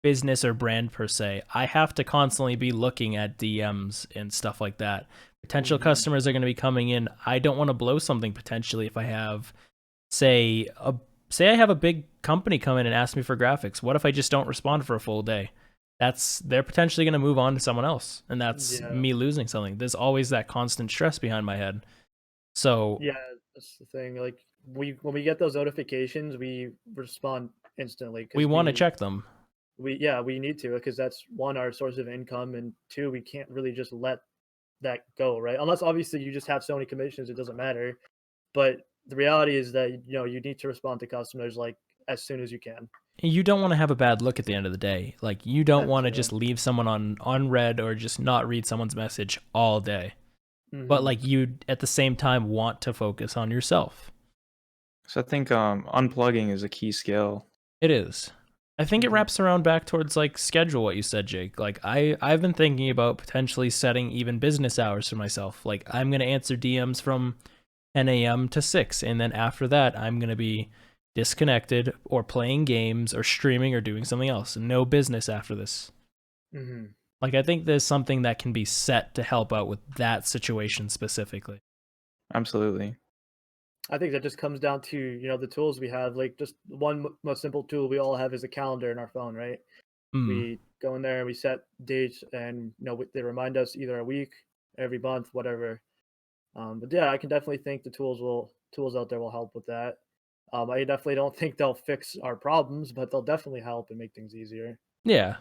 business or brand per se, I have to constantly be looking at DMs and stuff like that. Potential customers are going to be coming in. I don't want to blow something potentially if I have, say I have a big company come in and ask me for graphics. What if I just don't respond for a full day? They're potentially going to move on to someone else, and that's me losing something. There's always that constant stress behind my head. So yeah, that's the thing. Like when we get those notifications, we respond instantly. We want to check them. We need to, because that's one, our source of income, and two, we can't really just let that go, right? Unless obviously you just have so many commissions, it doesn't matter. But the reality is that you need to respond to customers like as soon as you can. You don't want to have a bad look at the end of the day. Like, you don't want to just leave someone on read or just not read someone's message all day. But like, you at the same time want to focus on yourself. So I think unplugging is a key skill. It is. I think it wraps around back towards like schedule, what you said, Jake. Like, I've been thinking about potentially setting even business hours for myself. Like, I'm going to answer DMs from 10 a.m. to 6, and then after that I'm going to be disconnected or playing games or streaming or doing something else. No business after this. Like, I think there's something that can be set to help out with that situation specifically. Absolutely. I think that just comes down to the tools we have. Like, just one most simple tool we all have is a calendar in our phone, right? We go in there and we set dates, and they remind us either a week, every month, whatever. But yeah, I can definitely think the tools out there will help with that. I definitely don't think they'll fix our problems, but they'll definitely help and make things easier. Yeah.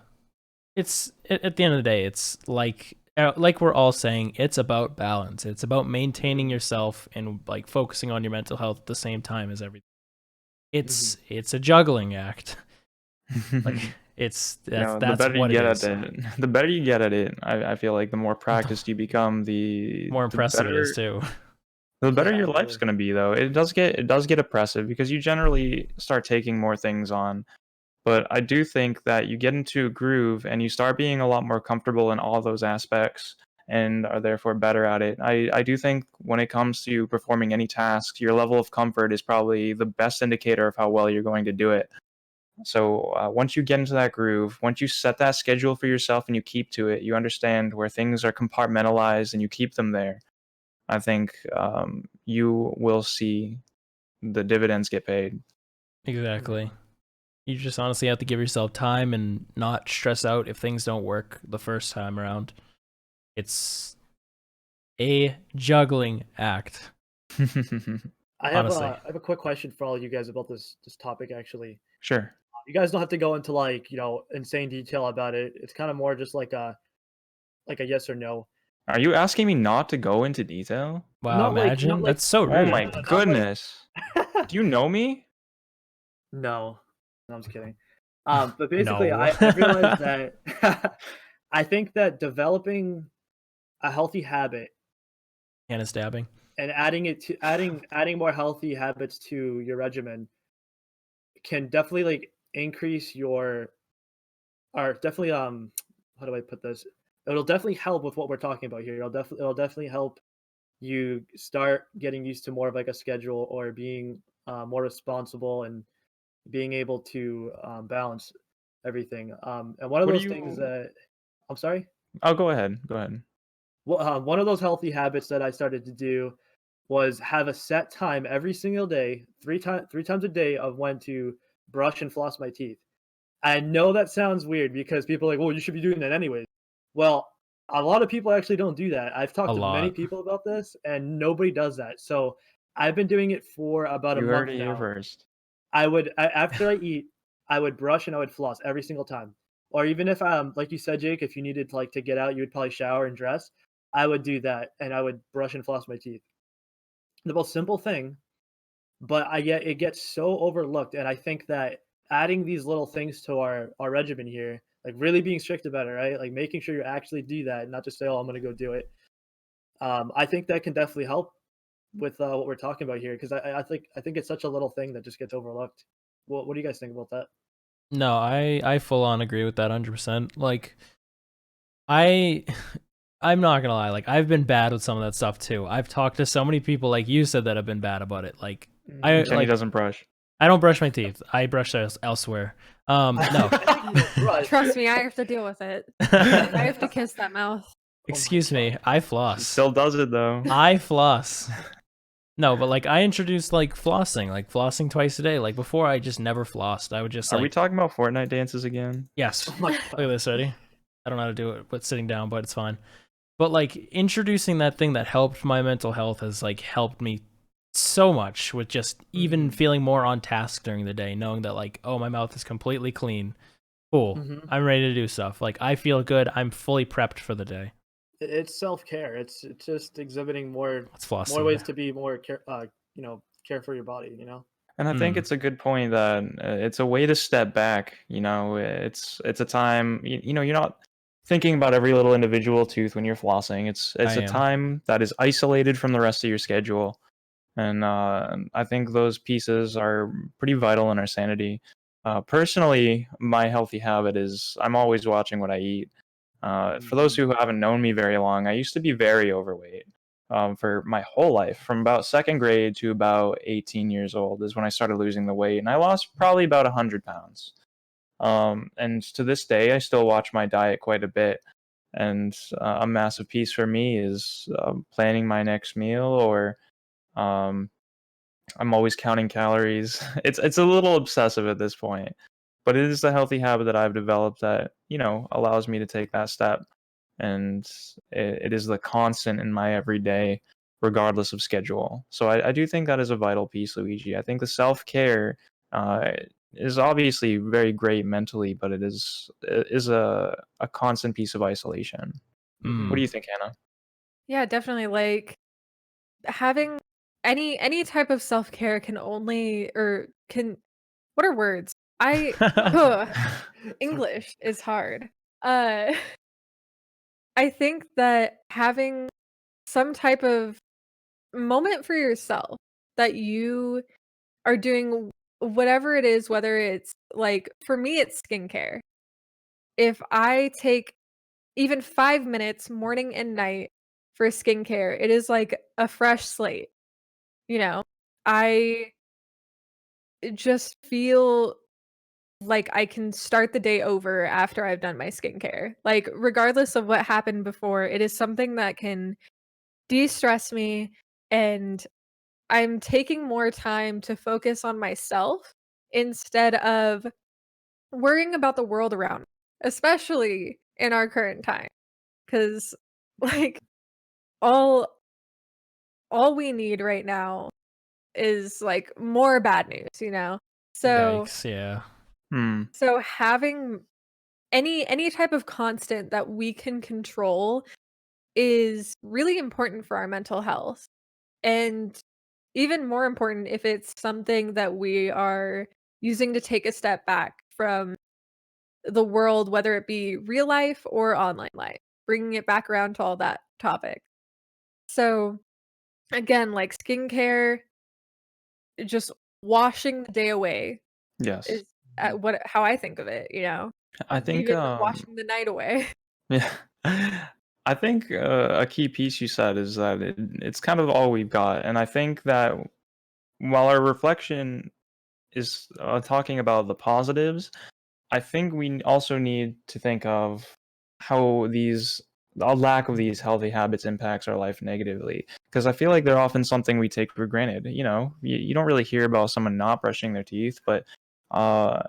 It's at the end of the day, it's like we're all saying, it's about balance. It's about maintaining yourself and like focusing on your mental health at the same time as everything. It's a juggling act. Like, that's what it is. The better you get at it, I feel like the more practiced you become, the more impressive it is too. The better your life's going to be, though. It does get oppressive because you generally start taking more things on. But I do think that you get into a groove and you start being a lot more comfortable in all those aspects and are therefore better at it. I do think when it comes to performing any tasks, your level of comfort is probably the best indicator of how well you're going to do it. So once you get into that groove, once you set that schedule for yourself and you keep to it, you understand where things are compartmentalized and you keep them there. I think you will see the dividends get paid. Exactly. You just honestly have to give yourself time and not stress out if things don't work the first time around. It's a juggling act. I have a quick question for all you guys about this topic, actually. Sure. You guys don't have to go into insane detail about it. It's kind of more just like a yes or no. Are you asking me not to go into detail? Wow, imagine. That's so rude. Oh my goodness. Do you know me? No, I'm just kidding. But basically, I realized that I think that developing a healthy habit and stabbing and adding more healthy habits to your regimen can definitely increase how do I put this? It'll definitely help with what we're talking about here. It'll definitely help you start getting used to more of like a schedule, or being more responsible and being able to balance everything. And one of those things that I'm sorry. Oh, go ahead. Well, one of those healthy habits that I started to do was have a set time every single day, three times a day, of when to brush and floss my teeth. I know that sounds weird because people are like, well, you should be doing that anyways. Well, a lot of people actually don't do that. I've A talked to many lot. people about this, and nobody does that. So I've been doing it for about a You heard month it here now. first. After I eat, I would brush and I would floss every single time. Or even if like you said, Jake, if you needed to get out, you would probably shower and dress. I would do that and I would brush and floss my teeth. The most simple thing, but I yet it gets so overlooked. And I think that adding these little things to our regimen here, like really being strict about it, right? Like making sure you actually do that and not just say, "Oh, I'm gonna go do it." I think that can definitely help with what we're talking about here because I think it's such a little thing that just gets overlooked. What do you guys think about that? No, I full on agree with that 100%. Like I I'm not gonna lie, like I've been bad with some of that stuff too. I've talked to so many people, like you said, that have been bad about it. Like I Kenny like doesn't brush. I don't brush my teeth. I brush elsewhere. No. Right. Trust me, I have to deal with it. I have to kiss that mouth. Excuse me, I He floss. still does it though. I floss. No, but like I introduced like flossing twice a day. Like before, I just never flossed. I would just Are like we talking about Fortnite dances again? yes. Oh my Look God. at this, ready? I don't know how to do it, but sitting down, but it's fine. But like introducing that thing that helped my mental health has like helped me so much with just even feeling more on task during the day, knowing that like, oh, my mouth is completely clean. Cool. Mhm. I'm ready to do stuff. Like I feel good. I'm fully prepped for the day. It's self-care. It's just exhibiting more Let's floss. more ways together. to be more care for your body, you know? And I think it's a good point that it's a way to step back. It's a time. You're not thinking about every little individual tooth when you're flossing. It's I a am. time that is isolated from the rest of your schedule, and I think those pieces are pretty vital in our sanity. Personally, my healthy habit is I'm always watching what I eat. For those who haven't known me very long, I used to be very overweight. For my whole life, from about second grade to about 18 years old, is when I started losing the weight, and I lost probably about 100 pounds. And to this day, I still watch my diet quite a bit. And a massive piece for me is planning my next meal, or um, I'm always counting calories. It's a little obsessive at this point, but it is a healthy habit that I've developed that allows me to take that step, and it is the constant in my everyday, regardless of schedule. So I do think that is a vital piece, Luigi. I think the self care uh, is obviously very great mentally, but it is a constant piece of isolation. What do you think, Hannah? Yeah, definitely. Like having any type of self-care can only or can what are words? Ugh, English is hard. Uh I think that having some type of moment for yourself that you are doing whatever it is, whether it's like for me it's skincare. If I take even 5 minutes morning and night for skincare, it is like a fresh slate, you know? I just feel like I can start the day over after I've done my skincare. Like, regardless of what happened before, it is something that can de-stress me, and I'm taking more time to focus on myself instead of worrying about the world around me, especially in our current time. Because, like, all all we need right now is, like, more bad news, you know? So Yikes, yeah. so having any type of constant that we can control is really important for our mental health. And even more important if it's something that we are using to take a step back from the world, whether it be real life or online life, bringing it back around to all that topic. So, again, like skincare, just washing the day away Yes, is how I think of it, you know, I think even washing the night away. yeah. I think a key piece you said is that it's kind of all we've got. And I think that while our reflection is talking about the positives, I think we also need to think of how a lack of these healthy habits impacts our life negatively. Because I feel like they're often something we take for granted. You don't really hear about someone not brushing their teeth, but uh,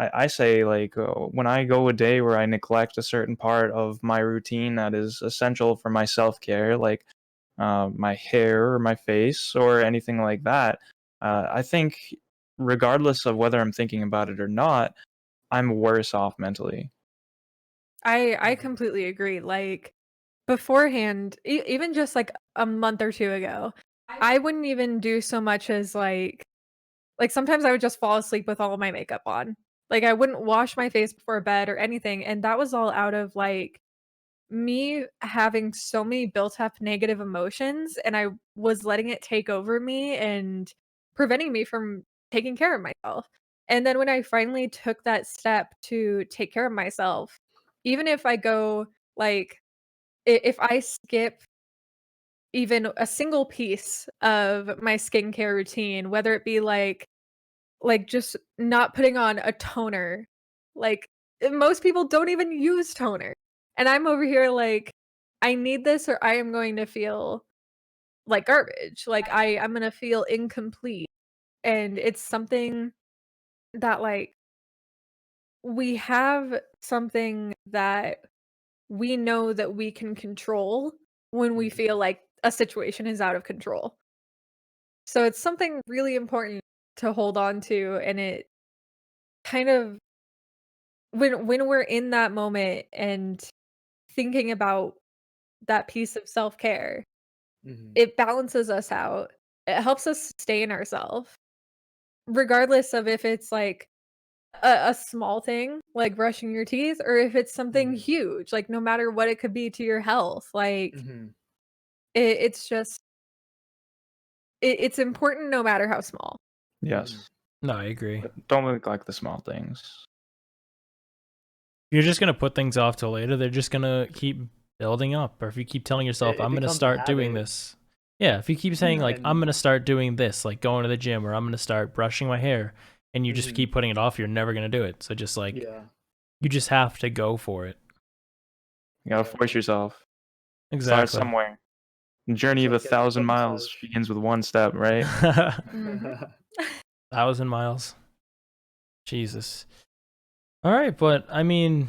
I say like when I go a day where I neglect a certain part of my routine that is essential for my self-care, like my hair or my face or anything like that, I think regardless of whether I'm thinking about it or not, I'm worse off mentally. I completely agree. Like beforehand, even just like a month or two ago, I wouldn't even do so much as like sometimes I would just fall asleep with all of my makeup on. Like I wouldn't wash my face before bed or anything, and that was all out of like me having so many built up negative emotions, and I was letting it take over me and preventing me from taking care of myself. And then when I finally took that step to take care of myself, even if I go like if I skip even a single piece of my skincare routine, whether it be like just not putting on a toner, like most people don't even use toner. And I'm over here like I need this or I am going to feel like garbage. Like I'm going to feel incomplete. And it's something that like we have something that we know that we can control when we feel like a situation is out of control. So it's something really important to hold on to, and it kind of when we're in that moment and thinking about that piece of self-care, Mhm. it balances us out. It helps us stay in ourselves, regardless of if it's like a small thing like brushing your teeth or if it's something Mhm. huge, like no matter what it could be to your health. Like Mhm. it's just it's important no matter how small. Mhm. Yes. No, I agree. Don't neglect the small things. You're just gonna put things off till later. They're just gonna keep building up. Or if you keep telling yourself, It "I'm gonna becomes a start doing habit. this," yeah. If you keep saying like, "I'm And gonna start doing this," like going to the gym, or "I'm gonna start brushing my hair," and you just Mhm. keep putting it off, you're never gonna do it. So just like Yeah. you just have to go for it. You gotta Yeah. force yourself. Start Exactly. somewhere. The journey It's of like getting a 1,000 foot miles massage. begins with one step, right? Mhm. 1,000 miles. Jesus. All right, but I mean,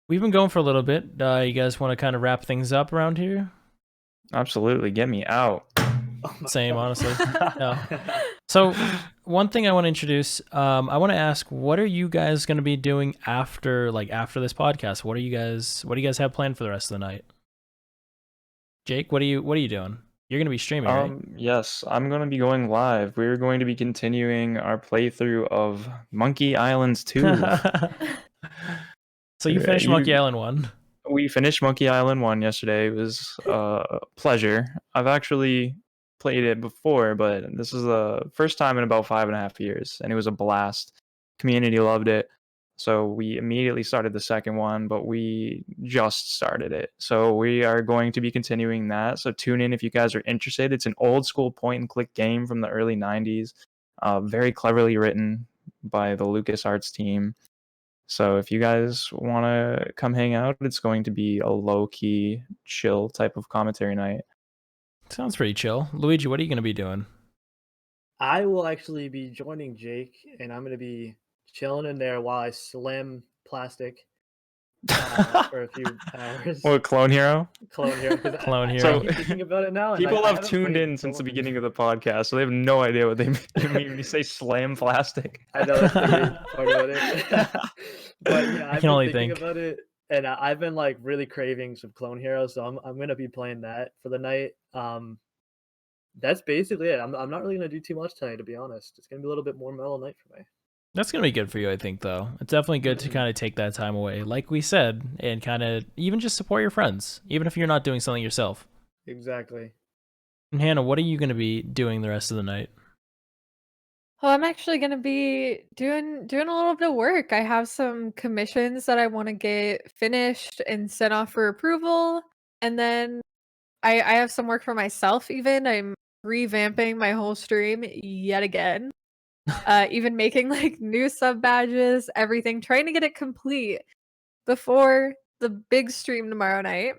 we've been going for a little bit. You guys want to kind of wrap things up around here? Absolutely. Get me out. Oh my Same, God. honestly. No. So one thing I want to introduce, I want to ask, what are you guys going to be doing after this podcast? What do you guys have planned for the rest of the night? Jake, what are you doing? You're going to be streaming, right? Yes, I'm gonna be going live. We're going to be continuing our playthrough of Monkey Islands 2. So you finished Monkey Island 1. We finished Monkey Island 1 yesterday. It was a pleasure. I've actually played it before, but this is the first time in about 5.5 years, and it was a blast. Community loved it. So we immediately started the second one, but we just started it. So we are going to be continuing that. So tune in if you guys are interested. It's an old school point and click game from the early 90s, very cleverly written by the LucasArts team. So if you guys want to come hang out, it's going to be a low key, chill type of commentary night. Sounds pretty chill. Luigi, what are you going to be doing? I will actually be joining Jake, and I'm gonna be chilling in there while I slam plastic for a few hours. What, Clone Hero? Clone Hero, because Clone I Hero. keep thinking about it now. And People I have haven't tuned played in since the Clone. beginning of the podcast, so they have no idea what they mean when you say slam plastic. I know that's the great part about it. But yeah, I I've can been only thinking think. about it, and I've been like really craving some Clone Hero, so I'm gonna be playing that for the night. That's basically it. I'm not really gonna do too much tonight, to be honest. It's gonna be a little bit more mellow night for me. That's going to be good for you, I think, though. It's definitely good to Mhm. kind of take that time away, like we said, and kind of even just support your friends, even if you're not doing something yourself. Exactly. And Hannah, what are you going to be doing the rest of the night? Well, I'm actually gonna be doing a little bit of work. I have some commissions that I want to get finished and sent off for approval, and then I have some work for myself. Even I'm revamping my whole stream yet again. Even making like new sub badges, everything, trying to get it complete before the big stream tomorrow night,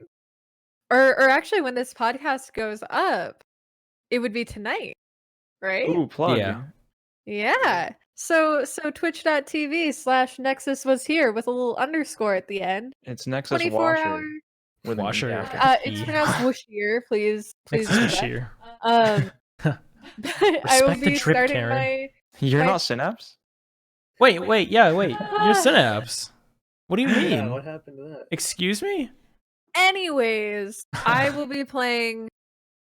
or actually when this podcast goes up, it would be tonight, right? Ooh, plug. Yeah. Yeah. So twitch.tv/Nexus was here with a little underscore at the end. It's Nexus 24 Washer. hour. With an E Washer. after. It's E. pronounced Wooshier. Please Nexus do was that. here. I will Respect the be trip, starting Karen. my. You're my- not Synapse? Wait. You're Synapse. What do you mean? Yeah, what happened to that? Excuse me? Anyways, I will be playing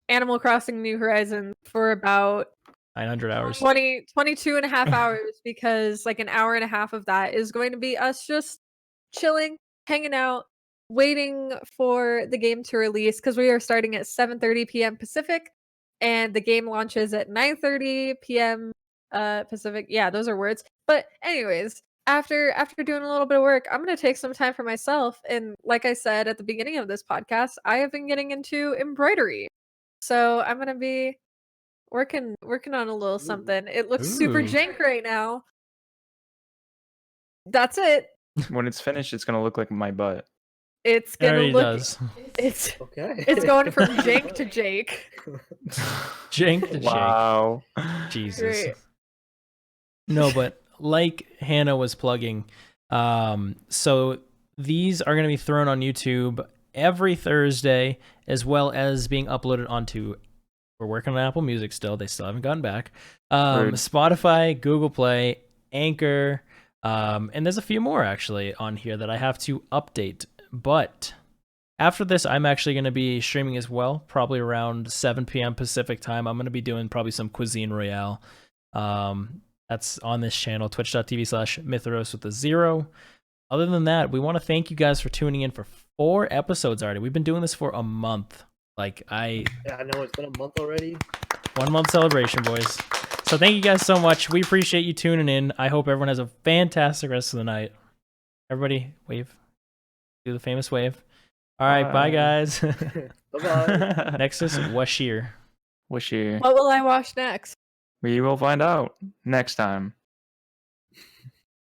Animal Crossing New Horizons for about 900 hours. 22 and a half hours because like an hour and a half of that is going to be us just chilling, hanging out, waiting for the game to release because we are starting at 7:30 p.m. Pacific and the game launches at 9:30 p.m. Pacific. Yeah, those are words. But anyways, after doing a little bit of work, I'm going to take some time for myself, and like I said at the beginning of this podcast, I have been getting into embroidery. So, I'm going to be working on a little something. It looks super Ooh. jank right now. That's it. When it's finished, it's gonna look like my butt. It's It gonna already look. does. It's Okay. it's going from jank to Jake. Jank to Wow. Jesus. Great. No, but like Hannah was plugging, so these are going to be thrown on YouTube every Thursday, as well as being uploaded onto. We're working on Apple Music still. They still haven't gotten back. Rude. Spotify, Google Play, Anchor, and there's a few more actually on here that I have to update. But after this, I'm actually going to be streaming as well, probably around 7 p.m. Pacific time. I'm going to be doing probably some Cuisine Royale. That's on this channel, twitch.tv/Mytheros with a 0. Other than that, we want to thank you guys for tuning in for 4 episodes already. We've been doing this for a month. Yeah, I know it's been a month already. 1 month celebration, boys. So thank you guys so much. We appreciate you tuning in. I hope everyone has a fantastic rest of the night. Everybody, wave. Do the famous wave. All right, bye guys. Bye-bye. Nexus Washir. Wish you. What will I wash next? We will find out next time.